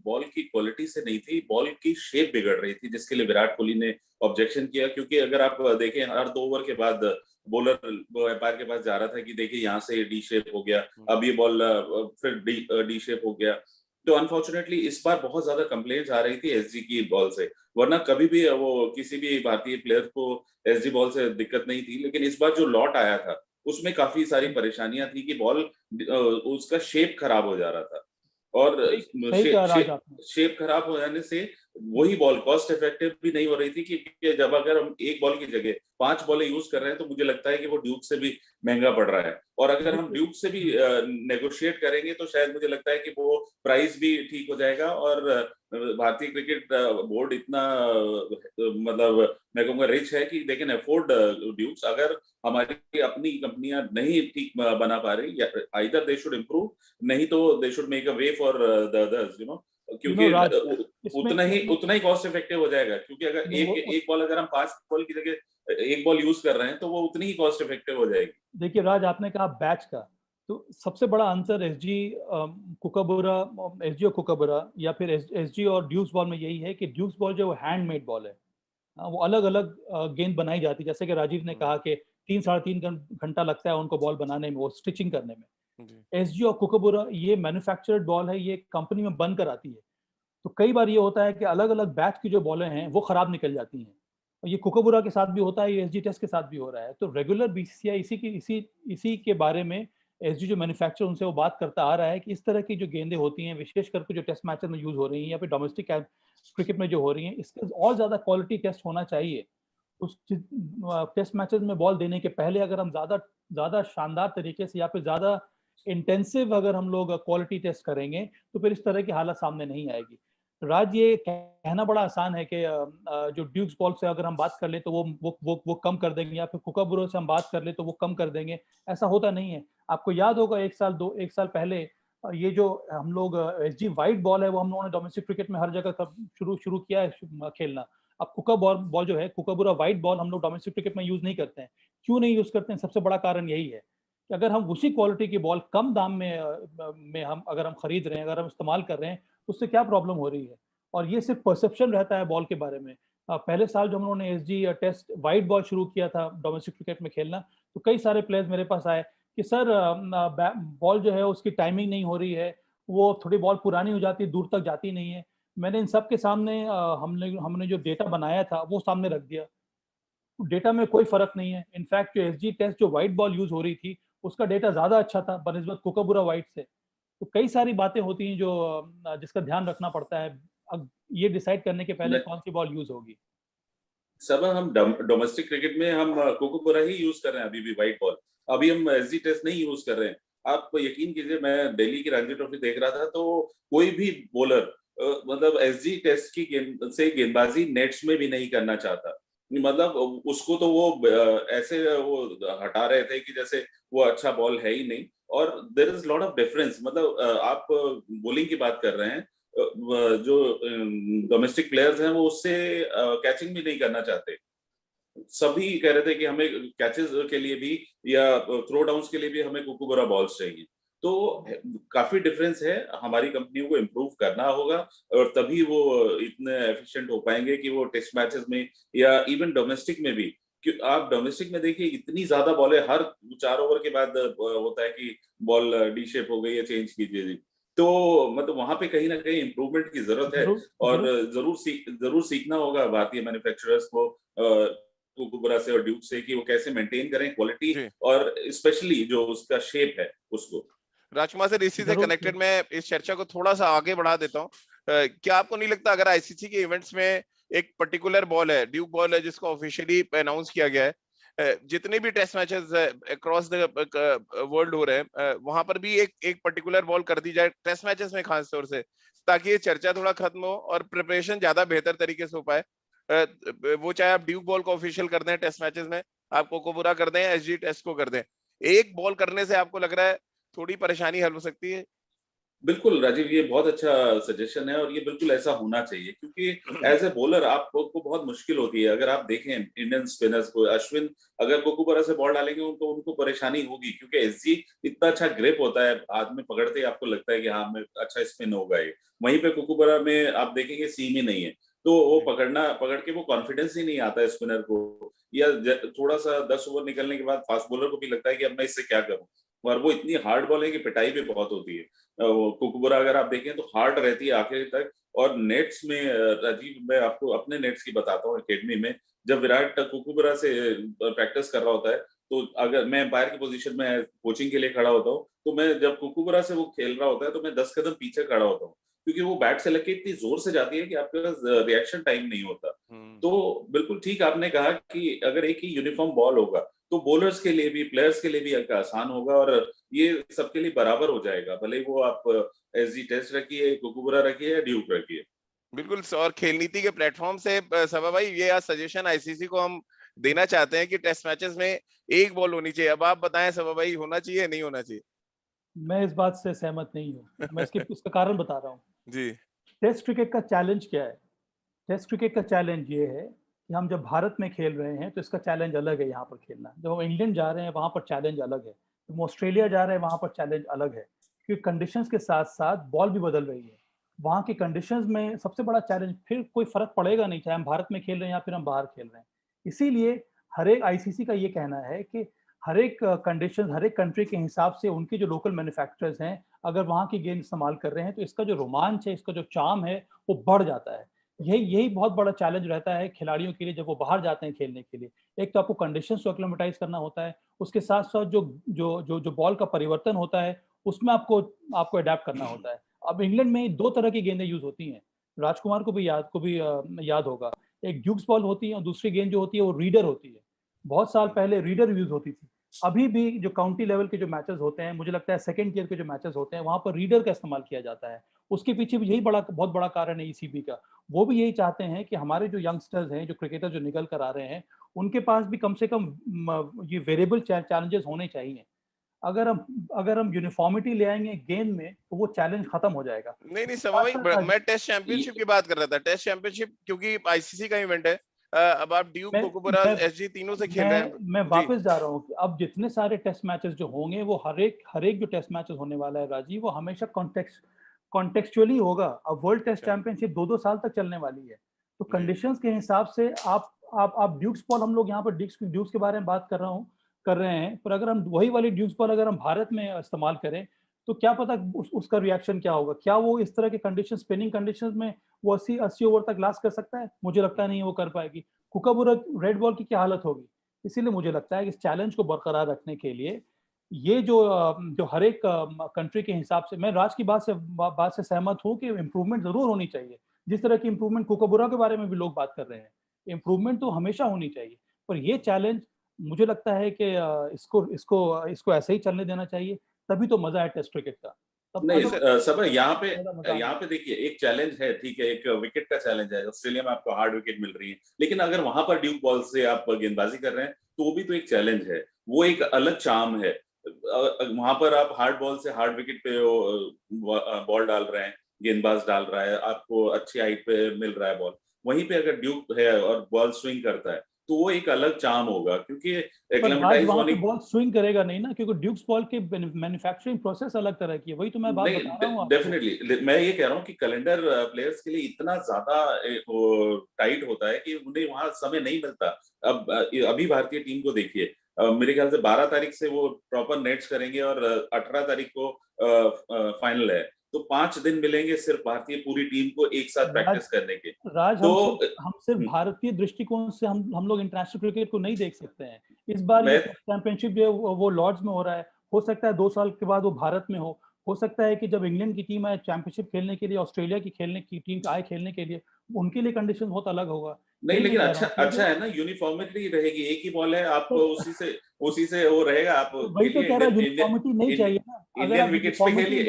Speaker 2: बॉल की क्वालिटी से नहीं थी, बॉल की शेप बिगड़ रही थी, जिसके लिए विराट कोहली ने ऑब्जेक्शन किया। क्योंकि अगर आप देखें, हर 2 ओवर के बाद बॉलर एम्पायर के पास जा रहा था कि देखिए यहाँ से डी शेप हो गया, अब ये बॉल फिर डी शेप हो गया। तो अनफॉर्चुनेटली इस बार बहुत ज्यादा कंप्लेंट्स आ रही थी एसजी की बॉल से, वरना कभी भी वो किसी भी भारतीय प्लेयर को एसजी बॉल से दिक्कत नहीं थी। लेकिन इस बार जो लॉट आया था उसमें काफी सारी परेशानियां थी कि बॉल उसका शेप खराब हो जा रहा था, और शेप खराब हो जाने से वही बॉल कॉस्ट इफेक्टिव भी नहीं हो रही थी। कि जब अगर हम एक बॉल की जगह 5 बॉलें यूज कर रहे हैं तो मुझे लगता है कि वो ड्यूक से भी महंगा पड़ रहा है। और अगर हम ड्यूक से भी नेगोशिएट करेंगे तो शायद मुझे लगता है कि वो प्राइस भी ठीक हो जाएगा। और भारतीय क्रिकेट बोर्ड इतना मतलब मैं कहूँगा रिच है कि दे कैन अफोर्ड ड्यूक्स। अगर हमारी अपनी कंपनियां नहीं ठीक बना पा रही, आइदर दे शुड इम्प्रूव, नहीं तो they should make a way for the others, you know. क्योंकि उतना ही कॉस्ट इफेक्टिव हो जाएगा। क्योंकि अगर एक बॉल अगर हम 5 बॉल की जगह एक बॉल यूज कर रहे हैं तो वो उतनी ही कॉस्ट इफेक्टिव हो जाएगी।
Speaker 3: देखिए राज, आपने कहा बैच का, तो सबसे बड़ा अंतर एसजी कोकाबुरा, एसजी और कोकाबुरा या फिर एसजी और ड्यूक्स बॉल में यही है कि ड्यूक्स बॉल जो है हैंडमेड बॉल है। वो अलग अलग गेंद बनाई जाती है। जैसे कि राजीव ने कहा कि 3-3.5 घंटा लगता है उनको बॉल बनाने में, वो स्टिचिंग करने में। एसजी और कोकाबुरा ये मैन्युफैक्चर्ड बॉल है, ये कंपनी में बनकर आती है। तो कई बार ये होता है कि अलग अलग बैच की जो बॉलें हैं वो खराब निकल जाती हैं। और ये कोकाबुरा के साथ भी होता है, ये एसजी टेस्ट के साथ भी हो रहा है। तो रेगुलर बीसीसीआई इसी के बारे में एसजी जो मैन्युफैक्चर उनसे वो बात करता आ रहा है कि इस तरह की जो गेंदें होती हैं, विशेष करके जो टेस्ट मैचेस में यूज हो रही हैं या फिर डोमेस्टिक क्रिकेट में जो हो रही हैं, इसका और ज्यादा क्वालिटी टेस्ट होना चाहिए। उस टेस्ट मैचेस में बॉल देने के पहले अगर हम ज्यादा शानदार तरीके से या फिर ज्यादा इंटेंसिव अगर हम लोग क्वालिटी टेस्ट करेंगे तो फिर इस तरह की हालत सामने नहीं आएगी। राज, ये कहना बड़ा आसान है कि जो ड्यूक्स बॉल से अगर हम बात कर ले तो वो कम कर देंगे, या फिर कुकाबुरो से हम बात कर ले तो वो कम कर देंगे। ऐसा होता नहीं है। आपको याद होगा एक साल पहले ये जो हम लोग एसजी वाइट बॉल है वो हम लोगों ने डोमेस्टिक क्रिकेट में हर जगह शुरू किया है खेलना। अब बॉल जो है, कुकाबुरा वाइट बॉल हम लोग डोमेस्टिक क्रिकेट में यूज नहीं करते हैं। क्यों नहीं यूज करते हैं? सबसे बड़ा कारण यही है कि अगर हम उसी क्वालिटी की बॉल कम दाम में हम खरीद रहे हैं, अगर हम इस्तेमाल कर रहे हैं, उससे क्या प्रॉब्लम हो रही है। और ये सिर्फ परसेप्शन रहता है बॉल के बारे में। पहले साल जो हम लोगों ने एसजी टेस्ट वाइट बॉल शुरू किया था डोमेस्टिक क्रिकेट में खेलना, तो कई सारे प्लेयर्स मेरे पास आए कि सर बॉल जो है उसकी टाइमिंग नहीं हो रही है, वो थोड़ी बॉल पुरानी हो जाती है, दूर तक जाती नहीं है। मैंने इन सब के सामने हमने जो डेटा बनाया था वो सामने रख दिया। डेटा में कोई फर्क नहीं है। इनफैक्ट जो एसजी टेस्ट जो व्हाइट बॉल यूज हो रही थी उसका डेटा ज्यादा अच्छा था बनिस्बत कुकाबुरा व्हाइट से। तो कई सारी बातें होती हैं जो जिसका ध्यान रखना पड़ता है अब ये डिसाइड करने के पहले कौन सी बॉल यूज होगी।
Speaker 2: सब हम डोमेस्टिक क्रिकेट में हम कोकोपुरा ही यूज कर रहे हैं अभी भी व्हाइट बॉल। अभी हम एसजी टेस्ट नहीं यूज कर रहे हैं। आप यकीन कीजिए, मैं दिल्ली की रणजी ट्रॉफी देख रहा था तो कोई भी बॉलर मतलब एसजी टेस्ट की गेंद से गेंदबाजी नेट्स में भी नहीं करना चाहता। मतलब उसको तो वो ऐसे वो हटा रहे थे कि जैसे वो अच्छा बॉल है ही नहीं। और there is lot of difference. मतलब आप बॉलिंग की बात कर रहे हैं, जो डोमेस्टिक प्लेयर्स हैं वो उससे कैचिंग भी नहीं करना चाहते। सभी कह रहे थे कि हमें कैचेस के लिए भी या थ्रो डाउन्स के लिए भी हमें कुकुबरा बॉल्स चाहिए। तो काफी डिफरेंस है। हमारी कंपनियों को इम्प्रूव करना होगा और तभी वो इतने एफिशिएंट हो पाएंगे कि वो टेस्ट मैचेस में या इवन डोमेस्टिक में भी। आप डोमेस्टिक में देखिए इतनी ज्यादा बॉलें हर 4 ओवर के बाद होता है कि बॉल डी शेप हो गई है, चेंज कीजिए। तो मतलब वहां पे कहीं ना कहीं इम्प्रूवमेंट की जरूरत है। और जरूर सीखना होगा भारतीय मैन्युफैक्चरर्स को कुकुबरा से और ड्यूक से कि वो कैसे मेंटेन करें क्वालिटी और स्पेशली जो उसका शेप है उसको।
Speaker 1: राजकुमार सर, इसी से कनेक्टेड मैं इस चर्चा को थोड़ा सा आगे बढ़ा देता हूँ। क्या आपको नहीं लगता अगर आईसीसी के इवेंट्स में एक पर्टिकुलर बॉल है, ड्यूक बॉल है, जिसको ऑफिशियली अनाउंस किया गया है, जितने भी test matches across the world हो रहे हैं, वहां पर भी एक पर्टिकुलर बॉल कर दी जाए टेस्ट मैचेस में खास तौर से, ताकि ये चर्चा थोड़ा खत्म हो और प्रिपरेशन ज्यादा बेहतर तरीके से हो पाए। वो चाहे आप ड्यूक बॉल को ऑफिशियल कर दें टेस्ट मैचेस में, आप कोकोबुरा कर दें, एसजी टेस्ट को कर दें, एक बॉल करने से आपको लग रहा है थोड़ी परेशानी हल हो सकती है?
Speaker 2: बिल्कुल राजीव, ये बहुत अच्छा सजेशन है और ये बिल्कुल ऐसा होना चाहिए क्योंकि एज ए बॉलर आपको बहुत मुश्किल होती है। अगर आप देखें इंडियन स्पिनर्स को, अश्विन अगर कोकुबरा से बॉल डालेंगे तो उनको परेशानी होगी क्योंकि एसजी इतना अच्छा ग्रिप होता है, हाथ में पकड़ते ही आपको लगता है कि हाँ में अच्छा स्पिन होगा ये। वहीं पे कोकुबरा में आप देखेंगे सीम ही नहीं है, तो वो पकड़ के वो कॉन्फिडेंस ही नहीं आता है स्पिनर को। या थोड़ा सा 10 ओवर निकलने के बाद फास्ट बॉलर को भी लगता है कि अब मैं इससे क्या करूं। और वो इतनी हार्ड बॉल है कि पिटाई भी बहुत होती है। कुकुबरा अगर आप देखें तो हार्ड रहती है आखिर तक। और नेट्स में राजीव, मैं आपको अपने नेट्स की बताता हूँ। एकेडमी में जब विराट कुकुबरा से प्रैक्टिस कर रहा होता है तो अगर मैं एम्पायर की पोजीशन में कोचिंग के लिए खड़ा होता हूँ तो मैं जब कुकुबरा से वो खेल रहा होता है तो मैं 10 कदम पीछे खड़ा होता हूँ क्योंकि वो बैट से लग के इतनी जोर से जाती है कि आपके पास रिएक्शन टाइम नहीं होता। तो बिल्कुल ठीक आपने कहा कि अगर एक ही यूनिफॉर्म बॉल होगा तो बॉलर्स के लिए भी, प्लेयर्स के लिए भी आसान होगा और ये सबके लिए बराबर हो जाएगा, भले वो आप एसजी टेस्ट रखिए, कुकुबरा रखिए या ड्यूक रखिए।
Speaker 1: बिल्कुल। और खेल नीति के प्लेटफॉर्म से सबा भाई, ये आज सजेशन आईसीसी को हम देना चाहते हैं कि टेस्ट मैचेस में एक बॉल होनी चाहिए। अब आप बताएं सबा भाई, होना चाहिए नहीं होना चाहिए?
Speaker 3: मैं इस बात से सहमत नहीं हूँ। मैं इसका कारण बता रहा हूँ
Speaker 1: जी।
Speaker 3: टेस्ट क्रिकेट का चैलेंज क्या है? टेस्ट क्रिकेट का चैलेंज ये है कि हम जब भारत में खेल रहे हैं तो इसका चैलेंज अलग है यहाँ पर खेलना। जब हम इंग्लैंड जा रहे हैं वहाँ पर चैलेंज अलग है। जब हम ऑस्ट्रेलिया जा रहे हैं वहाँ पर चैलेंज अलग है, क्योंकि कंडीशंस के साथ साथ बॉल भी बदल रही है। वहाँ के कंडीशंस में सबसे बड़ा चैलेंज, फिर कोई फर्क पड़ेगा नहीं चाहे हम भारत में खेल रहे हैं या फिर हम बाहर खेल रहे हैं। इसीलिए हर एक आईसीसी का ये कहना है कि हर एक कंडीशन, हर एक कंट्री के हिसाब से उनके जो लोकल मैन्युफैक्चरर्स हैं, अगर वहाँ की गेंद इस्तेमाल कर रहे हैं तो इसका जो रोमांच है, इसका जो चार्म है, वो बढ़ जाता है। यही बहुत बड़ा चैलेंज रहता है खिलाड़ियों के लिए जब वो बाहर जाते हैं खेलने के लिए। एक तो आपको कंडीशंस को एक्लिमेटाइज करना होता है, उसके साथ साथ जो बॉल का परिवर्तन होता है उसमें आपको अडेप्ट करना होता है। अब इंग्लैंड में 2 तरह की गेंदें यूज होती हैं, राजकुमार को भी याद होगा। एक ड्यूक्स बॉल होती है और दूसरी गेंद जो होती है वो रीडर होती है। बहुत साल पहले रीडर यूज होती थी। अभी भी जो काउंटी लेवल के जो मैचेस होते हैं, मुझे लगता है सेकंड टियर के जो मैचेस होते हैं वहां पर रीडर का इस्तेमाल किया जाता है। उसके पीछे भी यही बहुत बड़ा कारण है ईसीबी का। वो भी यही चाहते हैं कि हमारे जो यंगस्टर्स हैं, जो क्रिकेटर जो निकल कर आ रहे हैं, उनके पास भी कम से कम ये वेरिएबल चैलेंजेस होने चाहिए। अगर हम यूनिफॉर्मिटी ले आएंगे गेम में, तो वो चैलेंज खत्म हो जाएगा।
Speaker 1: नहीं नहीं समा भाई, मैं टेस्ट चैंपियनशिप की बात कर रहा था। टेस्ट चैंपियनशिप क्योंकि आईसीसी का इवेंट है। अब आप ड्यूक, कोकोबरा, एसजी तीनों से खेल रहे हैं।
Speaker 3: मैं वापस जा रहा हूँ कि अब जितने सारे टेस्ट मैचेस जो होंगे, वो हर एक जो टेस्ट मैचेस होने वाला है राजीव, वो हमेशा कॉन्टेक्चुअली होगा। अब वर्ल्ड टेस्ट चैंपियनशिप 2-2 साल तक चलने वाली है, तो कंडीशंस के हिसाब से आप ड्यूक्स बॉल, हम लोग यहाँ पर ड्यूक्स के बारे में बात कर रहे हैं, पर अगर हम वही वाली ड्यूक्स बॉल अगर हम भारत में इस्तेमाल करें, तो क्या पता उसका रिएक्शन क्या होगा। क्या वो इस तरह के कंडीशन, स्पिनिंग कंडीशंस में वो 80 ओवर तक लास्ट कर सकता है? मुझे लगता नहीं है वो कर पाएगी। कुकाबुरा रेड बॉल की क्या हालत होगी? इसीलिए मुझे लगता है कि इस चैलेंज को बरकरार रखने के लिए ये जो हर एक कंट्री के हिसाब से, मैं राज की बात से सहमत हूँ कि इम्प्रूवमेंट जरूर होनी चाहिए। जिस तरह की इम्प्रूवमेंट कुकाबुरा के बारे में भी लोग बात कर रहे हैं, इम्प्रूवमेंट तो हमेशा होनी चाहिए, पर ये चैलेंज मुझे लगता है कि इसको ऐसे ही चलने देना चाहिए, तभी तो मजा है टेस्ट क्रिकेट का।
Speaker 2: नहीं सब यहाँ पे देखिए, एक चैलेंज है, ठीक है, एक विकेट का चैलेंज है। ऑस्ट्रेलिया में आपको हार्ड विकेट मिल रही है, लेकिन अगर वहां पर ड्यूक बॉल से आप गेंदबाजी कर रहे हैं, तो वो भी तो एक चैलेंज है, वो एक अलग चार्म है। वहां पर आप हार्ड बॉल से हार्ड विकेट पे बॉल डाल रहे हैं, गेंदबाज डाल रहा है, आपको अच्छी हाइट पे मिल रहा है बॉल। वहीं पे अगर ड्यूक है और बॉल स्विंग करता है, तो वो एक अलग चार्म होगा, क्योंकि
Speaker 3: एक्लेमेटाइज वहां पे बॉल स्विंग करेगा नहीं ना, क्योंकि ड्यूक्स बॉल के मैन्युफैक्चरिंग प्रोसेस अलग तरह की है। वही तो मैं बात बता रहा हूँ।
Speaker 2: डेफिनेटली मैं ये कह रहा हूँ कि कैलेंडर प्लेयर्स के लिए इतना ज्यादा टाइट होता है कि उन्हें वहां समय नहीं मिलता। अब अभी भारतीय टीम को देखिए, मेरे ख्याल से 12 तारीख से वो प्रॉपर नेट्स करेंगे और 18 तारीख को फाइनल है, तो 5 दिन मिलेंगे सिर्फ भारतीय पूरी टीम को एक साथ प्रैक्टिस करने के।
Speaker 3: राज, तो हम सिर्फ भारतीय दृष्टिकोण से हम लोग इंटरनेशनल क्रिकेट को नहीं देख सकते हैं। इस बार ये चैंपियनशिप जो वो लॉर्ड्स में हो रहा है, हो सकता है 2 साल के बाद वो भारत में हो सकता है कि जब इंग्लैंड की टीम आए चैंपियनशिप खेलने के लिए, ऑस्ट्रेलिया की टीम आए खेलने के लिए, उनके लिए कंडीशन बहुत अलग होगा।
Speaker 2: नहीं, लेकिन अच्छा है ना, यूनिफॉर्मिटी रहेगी, एक ही बॉल है, आप उसी से वो रहेगा। आप
Speaker 3: वही तो कह रहा है, यूनिफॉर्मिटी नहीं चाहिए ना।
Speaker 2: इंडियन विकेट्स पे खेलिए,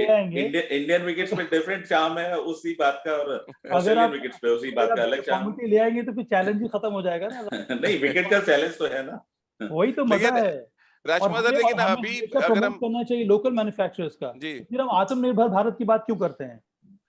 Speaker 2: इंडियन विकेट्स पे डिफरेंट चार्म है उसी बात का, और ऑस्ट्रेलियन विकेट्स पे उसी बात का अलग चार्म।
Speaker 3: यूनिफॉर्मिटी ले आएंगे तो फिर चैलेंज ही खत्म हो जाएगा ना।
Speaker 2: नहीं, विकेट का चैलेंज तो है ना,
Speaker 3: वही तो मजा है।
Speaker 1: राजकुमार सर, लेकिन अभी अगर हम
Speaker 3: करना चाहिए लोकल मैन्युफैक्चरर्स का, फिर हम आत्मनिर्भर भारत की बात क्यों करते हैं?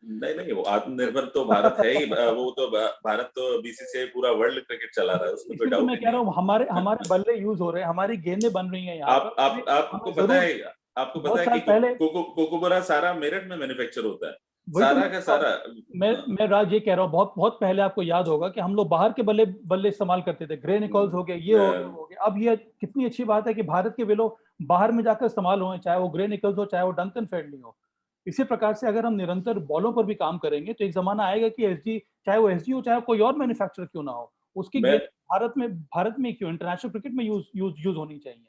Speaker 2: नहीं, वो आत्मनिर्भर तो भारत है ही। वो तो भारत तो बीसीसीआई पूरा वर्ल्ड क्रिकेट चला रहा है, उसमें कोई डाउट नहीं।
Speaker 3: मैं कह रहा हूँ हमारे बल्ले यूज हो रहे हैं, हमारी गेंदें बन रही हैं यहाँ पर।
Speaker 2: आपको पता है कि कोकोबरा सारा मेरठ में मैन्युफैक्चर होता है, सारा का सारा।
Speaker 3: मैं राज ये कह रहा हूँ, बहुत पहले आपको याद होगा कि हम लोग बाहर के बल्ले इस्तेमाल करते थे। ग्रे निकोल्स हो गए, ये हो गए। अब ये कितनी अच्छी बात है कि भारत के वेलो बाहर में जाकर इस्तेमाल हुए, चाहे वो ग्रे निकोल्स हो, चाहे वो डंकन फेडली हो। इसी प्रकार से अगर हम निरंतर बॉलों पर भी काम करेंगे, तो एक जमाना आएगा कि एसजी, चाहे वो एसजी हो, चाहे कोई और मैन्युफैक्चरर क्यों ना हो, उसकी भारत में क्यों, इंटरनेशनल क्रिकेट में यूज होनी चाहिए।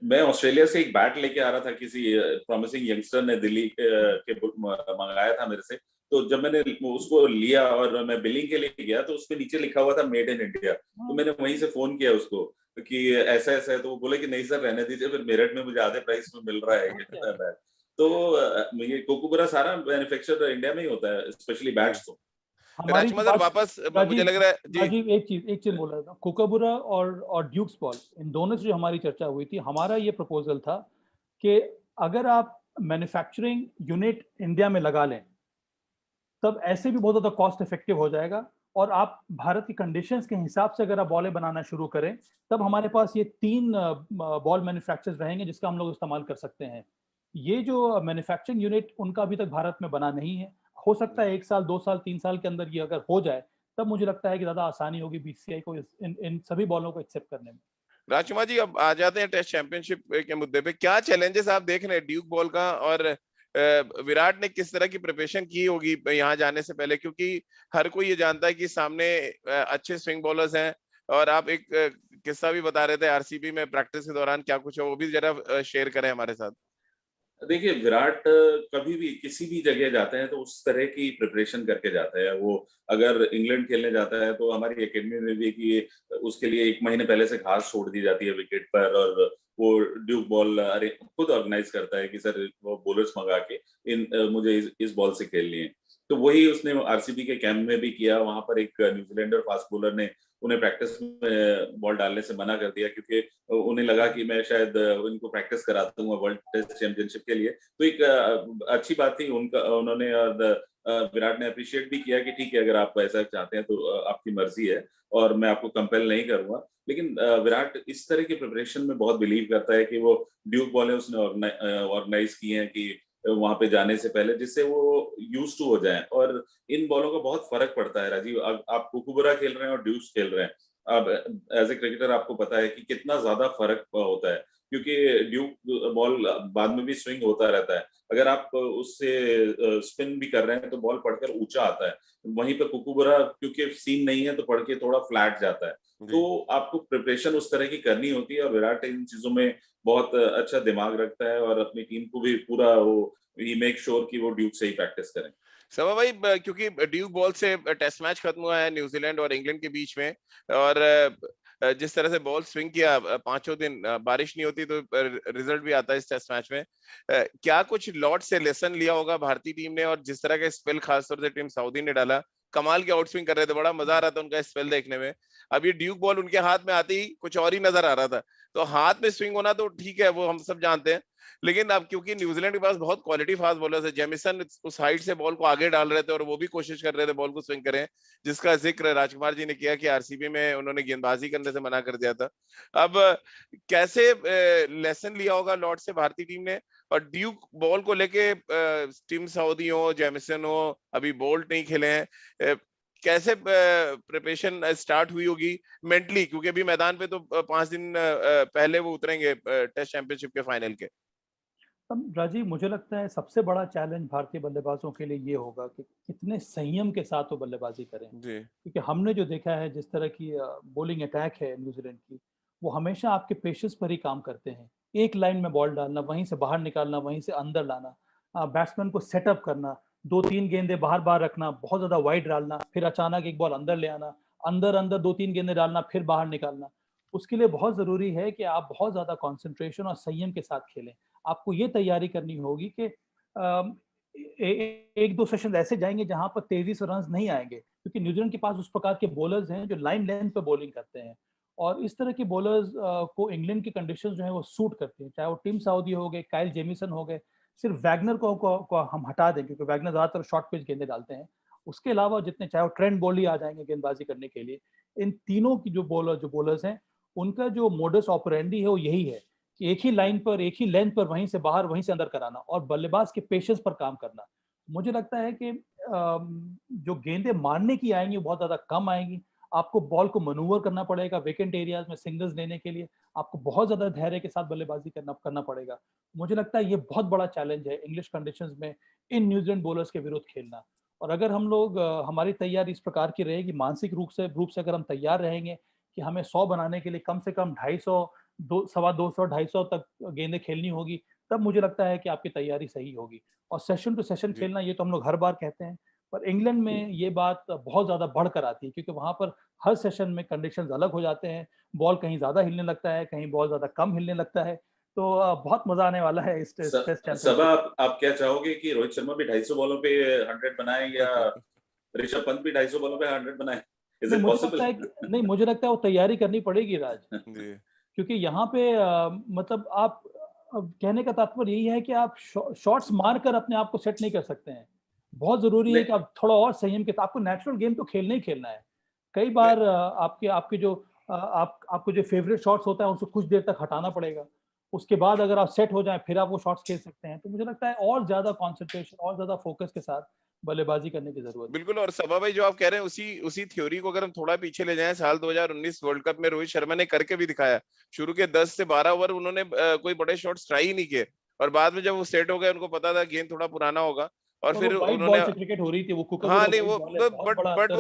Speaker 2: मैं ऑस्ट्रेलिया से एक बैट लेके आ रहा था, किसी प्रॉमिसिंग यंगस्टर ने दिल्ली के मंगाया था मेरे से। तो जब मैंने उसको लिया और मैं बिलिंग के लिए गया, तो उसके नीचे लिखा हुआ था मेड इन इंडिया। तो मैंने वहीं से फोन किया उसको कि ऐसा ऐसा है, तो वो बोले कि नहीं सर रहने दीजिए, फिर मेरठ में मुझे आधे प्राइस में मिल रहा है ये बैट। तो ये कोकोबरा सारा मैन्युफैक्चर इंडिया में ही होता है, स्पेशली बैट्स। तो
Speaker 1: वापस मुझे लग रहा है
Speaker 3: राजीव, एक चीज बोल रहा था, कोकोबरा और ड्यूक्स बॉल, इन दोनों से जो हमारी चर्चा हुई थी, हमारा ये प्रपोजल था कि अगर आप मैन्युफैक्चरिंग यूनिट इंडिया में लगा लें, तब ऐसे भी बहुत ज्यादा कॉस्ट इफेक्टिव हो जाएगा, और आप भारत की कंडीशंस के हिसाब से अगर आप बॉलें बनाना शुरू करें, तब हमारे पास ये 3 बॉल मैन्युफैक्चरर्स रहेंगे जिसका हम लोग इस्तेमाल कर सकते हैं। ये जो मैन्युफैक्चरिंग यूनिट, उनका अभी तक भारत में बना नहीं है। हो सकता है 1 साल, 2 साल, 3 साल के अंदर ये अगर हो जाए, तब मुझे लगता है कि ज्यादा आसानी होगी बीसीसीआई को इन सभी बॉलों को एक्सेप्ट करने में।
Speaker 1: राजकुमार जी, अब आ जाते हैं टेस्ट चैंपियनशिप के मुद्दे पे। क्या चैलेंजेस आप देख रहे हैं ड्यूक बॉल का, और विराट ने किस तरह की प्रिपरेशन की होगी यहाँ जाने से पहले? क्योंकि हर कोई ये जानता है कि सामने अच्छे स्विंग बॉलर्स हैं। और आप एक किस्सा भी बता रहे थे आरसीबी में प्रैक्टिस के दौरान, क्या कुछ है वो भी जरा शेयर करें हमारे साथ।
Speaker 2: देखिए, विराट कभी भी किसी भी जगह जाते हैं तो उस तरह की प्रिपरेशन करके जाते हैं। वो अगर इंग्लैंड खेलने जाता है, तो हमारी एकेडमी में भी कि उसके लिए 1 महीने पहले से घास छोड़ दी जाती है विकेट पर, और वो ड्यूक बॉल खुद ऑर्गेनाइज करता है कि सर वो बॉलर्स मंगा के मुझे इस बॉल से खेलनी है। तो वही उसने आरसीबी के कैंप में भी किया। वहां पर एक न्यूजीलैंडर फास्ट बॉलर ने उन्हें प्रैक्टिस में बॉल डालने से मना कर दिया, क्योंकि उन्हें लगा कि मैं शायद उनको प्रैक्टिस कराता हूँ वर्ल्ड टेस्ट चैंपियनशिप के लिए। तो एक अच्छी बात थी उनका, उन्होंने विराट ने अप्रिशिएट भी किया कि ठीक है, अगर आप ऐसा चाहते हैं तो आपकी मर्जी है और मैं आपको कंपेल नहीं करूंगा। लेकिन विराट इस तरह की प्रिपरेशन में बहुत बिलीव करता है कि वो ड्यूक बॉलें उसने ऑर्गेनाइज की हैं कि वहां पे जाने से पहले, जिससे वो यूज टू हो जाए। और इन बॉलों का बहुत फर्क पड़ता है राजीव। अब आप कुकुबरा खेल रहे हैं और ड्यूक्स खेल रहे हैं, अब एज ए क्रिकेटर आपको पता है कि कितना ज्यादा फर्क होता है, क्योंकि ड्यूक बॉल बाद में भी स्विंग होता रहता है। अगर आप उससे स्पिन भी कर रहे हैं तो बॉल पड़कर ऊंचा आता है, वहीं पे कुकुबरा क्योंकि सीम नहीं है तो पड़ के थोड़ा फ्लैट जाता है। तो आपको प्रिपरेशन उस तरह की करनी होती है, और विराट इन चीजों में बहुत अच्छा दिमाग रखता है और अपनी टीम को भी पूरा वो मेक श्योर कि वो ड्यूक से ही प्रैक्टिस करें।
Speaker 1: सभा भाई, क्योंकि ड्यूक बॉल से टेस्ट मैच खत्म हुआ है न्यूजीलैंड और इंग्लैंड के बीच में, और जिस तरह से बॉल स्विंग किया, पांचों दिन बारिश नहीं होती तो रिजल्ट भी आता है इस टेस्ट मैच में। क्या कुछ लॉर्ड से लेसन लिया होगा भारतीय टीम ने, और जिस तरह का स्पेल खासतौर से टीम सऊदी ने डाला, कमाल के आउटस्विंग कर रहे थे, बड़ा मजा आ रहा था उनका स्पेल देखने में। अब ये ड्यूक बॉल उनके हाथ में आती ही कुछ और ही नजर आ रहा था। तो हाथ में स्विंग होना तो ठीक है, वो हम सब जानते हैं, लेकिन अब क्योंकि न्यूजीलैंड के पास बहुत क्वालिटी फास्ट बॉलर्स है, जेमिसन उस हाइट से बॉल को आगे डाल रहे थे और वो भी कोशिश कर रहे थे बॉल को स्विंग करें, जिसका जिक्र राजकुमार जी ने किया कि आरसीबी में उन्होंने गेंदबाजी करने से मना कर दिया था। अब कैसे लेसन लिया होगा लॉर्ड से भारतीय टीम ने, और ड्यूक बॉल को लेके टीम सऊदी हो, जेमिसन हो, अभी बोल्ट नहीं खेले हैं, कैसे प्रिपरेशन स्टार्ट हुई होगी मेंटली, क्योंकि अभी मैदान पे तो 5 दिन पहले वो उतरेंगे टेस्ट चैंपियनशिप के फाइनल के।
Speaker 3: राजीव, मुझे लगता है सबसे बड़ा चैलेंज भारतीय बल्लेबाजों के लिए ये होगा कि कितने संयम के साथ वो बल्लेबाजी करें, क्योंकि हमने जो देखा है जिस तरह की बॉलिंग अटैक है न्यूजीलैंड की, वो हमेशा आपके पेशेंस पर ही काम करते हैं। एक लाइन में बॉल डालना, वहीं से बाहर निकालना, वहीं से अंदर लाना, बैट्समैन को सेटअप करना, 2-3 गेंदे बाहर बाहर रखना, बहुत ज्यादा वाइड डालना, फिर अचानक एक बॉल अंदर ले आना, अंदर अंदर 2-3 गेंदे डालना, फिर बाहर निकालना। उसके लिए बहुत जरूरी है कि आप बहुत ज्यादा कॉन्सेंट्रेशन और संयम के साथ खेलें। आपको ये तैयारी करनी होगी कि एक दो सेशन ऐसे जाएंगे जहां पर तेजी से रन नहीं आएंगे, क्योंकि न्यूजीलैंड के पास उस प्रकार के बॉलर्स हैं जो लाइन लेंथ पे बॉलिंग करते हैं, और इस तरह के बॉलर्स को इंग्लैंड की कंडीशंस जो है वो सूट करती हैं। चाहे वो टीम सऊदी हो गए, काइल जेमिसन हो गए, सिर्फ वैगनर को हम हटा दें क्योंकि वैगनर ज्यादातर शॉर्ट पिच गेंदे डालते हैं। उसके अलावा जितने, चाहे वो ट्रेंट बॉली आ जाएंगे गेंदबाजी करने के लिए, इन तीनों की जो बॉलर्स हैं, उनका जो मोडस ऑपरेंडी है वो यही है कि एक ही लाइन पर, एक ही लेंथ पर, वहीं से बाहर वहीं से अंदर कराना और बल्लेबाज के पेशेंस पर काम करना। मुझे लगता है कि जो गेंदें मारने की आएंगी बहुत ज्यादा कम आएंगी। आपको बॉल को मनूवर करना पड़ेगा वेकेंट एरियाज में सिंगल्स लेने के लिए, आपको बहुत ज्यादा धैर्य के साथ बल्लेबाजी करना पड़ेगा। मुझे लगता है ये बहुत बड़ा चैलेंज है इंग्लिश कंडीशंस में इन न्यूजीलैंड बॉलर्स के विरुद्ध खेलना। और अगर हम लोग, हमारी तैयारी इस प्रकार की रहेगी, मानसिक रूप से अगर हम तैयार रहेंगे कि हमें 100 बनाने के लिए कम से कम 250, 200, 250 तक गेंदें खेलनी होगी, तब मुझे लगता है कि आपकी तैयारी सही होगी। और सेशन टू सेशन खेलना, ये तो हम लोग हर बार कहते हैं, पर इंग्लैंड में ये बात बहुत ज्यादा बढ़कर आती है, क्योंकि वहां पर हर सेशन में कंडीशंस अलग हो जाते हैं। बॉल कहीं ज्यादा हिलने लगता है, कहीं बॉल ज्यादा कम हिलने लगता है। तो बहुत मजा आने वाला है इस टेस्ट चैंपियनशिप।
Speaker 2: सबा, आप क्या चाहोगे कि रोहित शर्मा भी 250 बॉलों पे 100 बनाए या ऋषभ पंत भी 250 बॉलों पे 100 बनाए? Is it possible?
Speaker 3: नहीं, मुझे लगता है वो तैयारी करनी पड़ेगी राज, क्योंकि यहाँ पे मतलब आप, कहने का तात्पर्य यही है कि आप शॉट्स मारकर अपने आप को सेट नहीं कर सकते हैं। बहुत जरूरी है कि आप थोड़ा और संयम के, आपको नेचुरल गेम तो खेलना ही खेलना है। कई बार आपके जो आपको जो फेवरेट शॉट्स होता है उसको कुछ देर तक हटाना पड़ेगा, उसके बाद अगर आप सेट हो जाएं फिर आप वो शॉट्स खेल सकते हैं। तो मुझे लगता है और ज्यादा कॉन्सेंट्रेशन और ज्यादा फोकस के साथ बल्लेबाजी करने की जरूरत है।
Speaker 1: बिल्कुल, और सभा भाई जो आप कह रहे हैं उसी थ्योरी को अगर हम थोड़ा पीछे ले जाएं, साल 2019 वर्ल्ड कप में रोहित शर्मा ने करके भी दिखाया। शुरू के 10 से 12 ओवर उन्होंने कोई बड़े शॉट्स ट्राई ही नहीं किए, और बाद में जब वो सेट हो गए, उनको पता था गेंद थोड़ा पुराना होगा, और फिर उन्होंने,
Speaker 3: क्रिकेट हो रही थी वो,
Speaker 1: हाँ नहीं वो बट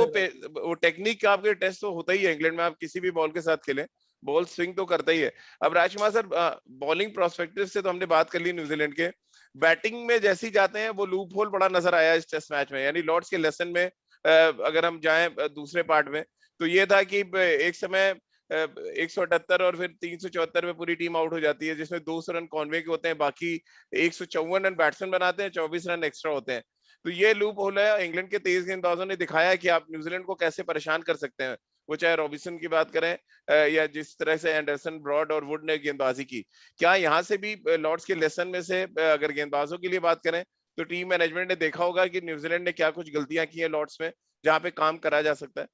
Speaker 1: वो टेक्निक का आपके टेस्ट तो होता ही है इंग्लैंड में, आप किसी भी बॉल के साथ खेलें, बॉल स्विंग तो करता ही है। अब राजकुमार सर, बॉलिंग प्रोस्पेक्टिव से तो हमने बात कर ली न्यूजीलैंड के, बैटिंग में जैसे ही जाते हैं वो लूप होल बड़ा नजर आया इस टेस्ट मैच में, यानी लॉर्ड्स के लेसन में अगर हम जाएं दूसरे पार्ट में, तो ये था कि एक समय 178 और फिर 374 में पूरी टीम आउट हो जाती है, जिसमें 200 रन कॉन्वे के होते हैं, बाकी 154 रन बैट्समैन बनाते हैं, 24 रन एक्स्ट्रा होते हैं। तो ये लूप होल है। इंग्लैंड के तेज गेंदबाजों ने दिखाया कि आप न्यूजीलैंड को कैसे परेशान कर सकते हैं, वो चाहे रॉबिन्सन की बात करें या जिस तरह से एंडरसन, ब्रॉड और वुड ने गेंदबाजी की। क्या यहाँ से भी लॉर्ड्स के लेसन में से अगर गेंदबाजों के लिए बात करें तो टीम मैनेजमेंट ने देखा होगा कि न्यूजीलैंड ने क्या कुछ गलतियां की हैं लॉर्ड्स में, जहां पे काम करा जा सकता है?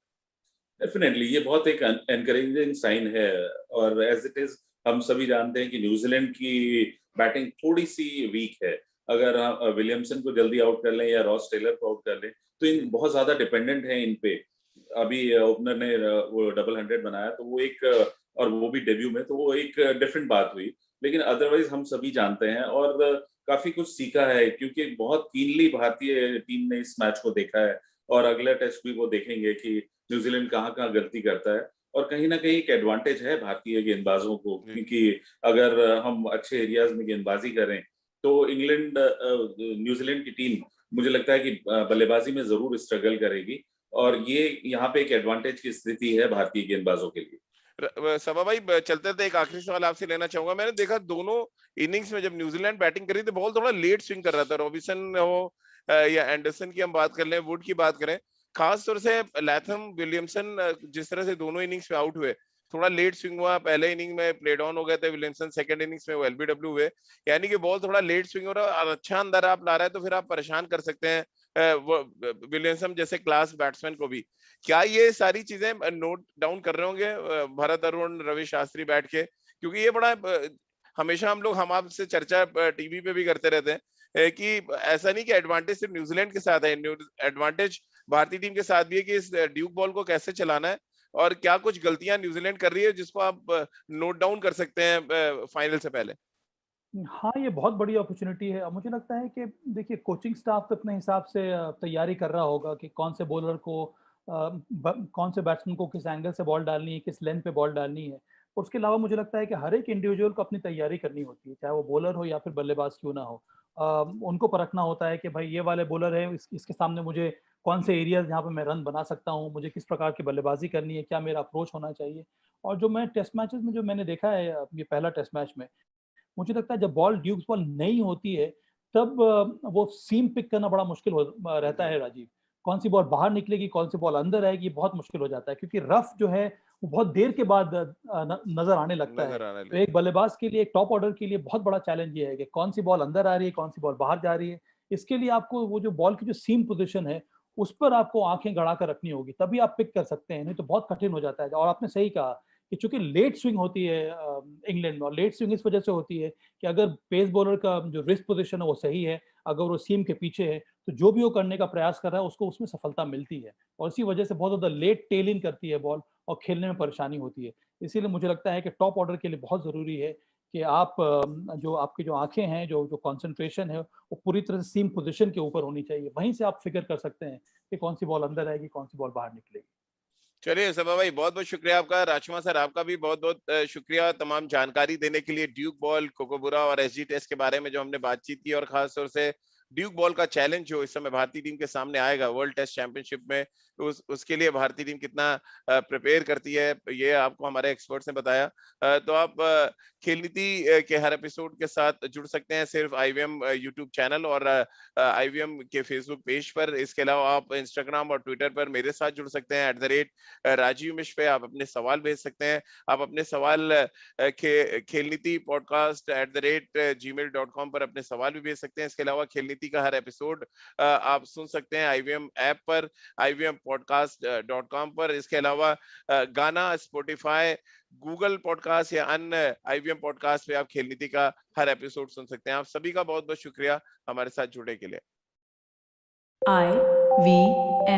Speaker 2: डेफिनेटली ये बहुत एक एनकरेजिंग साइन है, और एज इट इज हम सभी जानते हैं कि न्यूजीलैंड की बैटिंग थोड़ी सी वीक है। अगर हम विलियमसन को जल्दी आउट कर लें या रॉस टेलर को आउट कर लें तो इन बहुत ज्यादा डिपेंडेंट है इन पे। अभी ओपनर ने वो डबल 100 बनाया तो वो एक और वो भी डेब्यू में, तो वो एक डिफरेंट बात हुई। लेकिन अदरवाइज हम सभी जानते हैं और काफी कुछ सीखा है, क्योंकि बहुत कीनली भारतीय टीम ने इस मैच को देखा है और अगला टेस्ट भी वो देखेंगे कि न्यूजीलैंड कहाँ कहाँ गलती करता है। और कहीं ना कहीं एक एडवांटेज है भारतीय गेंदबाजों को, क्योंकि अगर हम अच्छे एरियाज में गेंदबाजी करें तो इंग्लैंड न्यूजीलैंड की टीम मुझे लगता है कि बल्लेबाजी में जरूर स्ट्रगल करेगी, और ये यहाँ पे एक एडवांटेज की स्थिति है भारतीय गेंदबाजों के लिए।
Speaker 1: सभा भाई चलते थे, एक आखिरी सवाल आपसे लेना चाहूंगा। मैंने देखा दोनों इनिंग्स में जब न्यूजीलैंड बैटिंग करी तो बॉल थोड़ा लेट स्विंग कर रहा था। रॉबिन्सन हो या एंडरसन की हम बात कर लें, वुड की बात करें, खास तौर से लैथम, विलियमसन जिस तरह से दोनों इनिंग्स में आउट हुए, थोड़ा लेट स्विंग हुआ। पहले इनिंग में प्लेड ऑन हो गए थे विलियमसन, सेकंड इनिंग्स में वो एलबीडब्ल्यू हुए, यानी कि बॉल थोड़ा लेट स्विंग हो रहा है और अच्छा अंदर आप ला रहा है तो फिर आप परेशान कर सकते हैं वो विलियमसन जैसे क्लास बैट्समैन को भी। क्या ये सारी चीजें नोट डाउन कर रहे होंगे भरत अरुण, रवि शास्त्री बैठ के? क्योंकि ये बड़ा हमेशा हम आपसे चर्चा टीवी पे भी करते रहते हैं कि ऐसा नहीं कि एडवांटेज सिर्फ न्यूजीलैंड के साथ है, एडवांटेज भारतीय टीम के साथ भी है कि इस ड्यूक बॉल को कैसे चलाना है और क्या कुछ गलतियां न्यूजीलैंड कर रही है जिसको आप नोट डाउन कर सकते हैं फाइनल से पहले।
Speaker 3: हाँ, ये बहुत बड़ी अपॉर्चुनिटी है। मुझे लगता है कि देखिए कोचिंग स्टाफ तो अपने हिसाब से तैयारी कर रहा होगा कि कौन से बॉलर को कौन से बैट्समैन को किस एंगल से बॉल डालनी है, किस लेंथ पे बॉल डालनी है। और उसके अलावा मुझे लगता है कि हर एक इंडिविजुअल को अपनी तैयारी करनी होती है, चाहे वो बॉलर हो या फिर बल्लेबाज क्यों ना हो। उनको परखना होता है कि भाई ये वाले बॉलर है, इसके सामने मुझे कौन से एरियाज जहाँ पे मैं रन बना सकता हूँ, मुझे किस प्रकार की बल्लेबाजी करनी है, क्या मेरा अप्रोच होना चाहिए। और जो मैं टेस्ट मैचेस में जो मैंने देखा है, ये पहला टेस्ट मैच में मुझे लगता है जब बॉल ड्यूक्स बॉल नहीं होती है तब वो सीम पिक करना बड़ा मुश्किल रहता है राजीव। कौन सी बॉल बाहर निकलेगी, कौन सी बॉल अंदर आएगी, बहुत मुश्किल हो जाता है क्योंकि रफ जो है वो बहुत देर के बाद नजर आने लगता है।
Speaker 1: नजर आने
Speaker 3: तो
Speaker 1: लगे।
Speaker 3: एक बल्लेबाज के लिए, एक टॉप ऑर्डर के लिए बहुत बड़ा चैलेंज ये है कि कौन सी बॉल अंदर आ रही है, कौन सी बॉल बाहर जा रही है। इसके लिए आपको वो जो बॉल की जो सीम पोजिशन है उस पर आपको आंखें गड़ा कर रखनी होगी, तभी आप पिक कर सकते हैं, नहीं तो बहुत कठिन हो जाता है। और आपने सही कहा कि चूंकि लेट स्विंग होती है इंग्लैंड में, और लेट स्विंग इस वजह से होती है कि अगर पेस बॉलर का जो रिस्ट पोजीशन है वो सही है, अगर वो सीम के पीछे है तो जो भी वो करने का प्रयास कर रहा है उसको उसमें सफलता मिलती है। और इसी वजह से बहुत ज्यादा लेट टेल इन करती है बॉल और खेलने में परेशानी होती है। इसीलिए मुझे लगता है कि टॉप ऑर्डर के लिए बहुत जरूरी है कि आप जो आपकी जो आंखें हैं, जो जो कॉन्सेंट्रेशन है वो पूरी तरह से सीम पोजीशन के ऊपर होनी चाहिए। वहीं से आप फिक्र कर सकते हैं कि कौन सी बॉल अंदर आएगी, कौन सी बॉल बाहर निकलेगी।
Speaker 1: चलिए सभा भाई, बहुत बहुत शुक्रिया आपका। राजकुमार सर, आपका भी बहुत बहुत शुक्रिया तमाम जानकारी देने के लिए। ड्यूक बॉल, कोकोबुरा और एसजी टेस्ट के बारे में जो हमने बातचीत की, और खास तौर से ड्यूक बॉल का चैलेंज जो इस समय भारतीय टीम के सामने आएगा वर्ल्ड टेस्ट चैंपियनशिप में, उसके लिए भारतीय टीम कितना प्रिपेयर करती है, ये आपको हमारे एक्सपर्ट्स ने बताया। तो आप खेल नीति के हर एपिसोड के साथ जुड़ सकते हैं सिर्फ आईवीएम यूट्यूब चैनल और आईवीएम के फेसबुक पेज पर। इसके अलावा आप इंस्टाग्राम और ट्विटर पर मेरे साथ जुड़ सकते हैं @राजीव मिश्र पे। आप अपने सवाल भेज सकते हैं। आप अपने सवाल खेल नीति पॉडकास्ट @gmail.com पर अपने सवाल भी भेज सकते हैं। इसके अलावा खेल नीति का हर एपिसोड आप सुन सकते हैं आईवीएम ऐप पर, ivmpodcast.com पर। इसके अलावा गाना, स्पॉटिफाई, गूगल पॉडकास्ट या अन्य आईवीएम पॉडकास्ट पे आप खेल नीति का हर एपिसोड सुन सकते हैं। आप सभी का बहुत बहुत शुक्रिया हमारे साथ जुड़ने के लिए।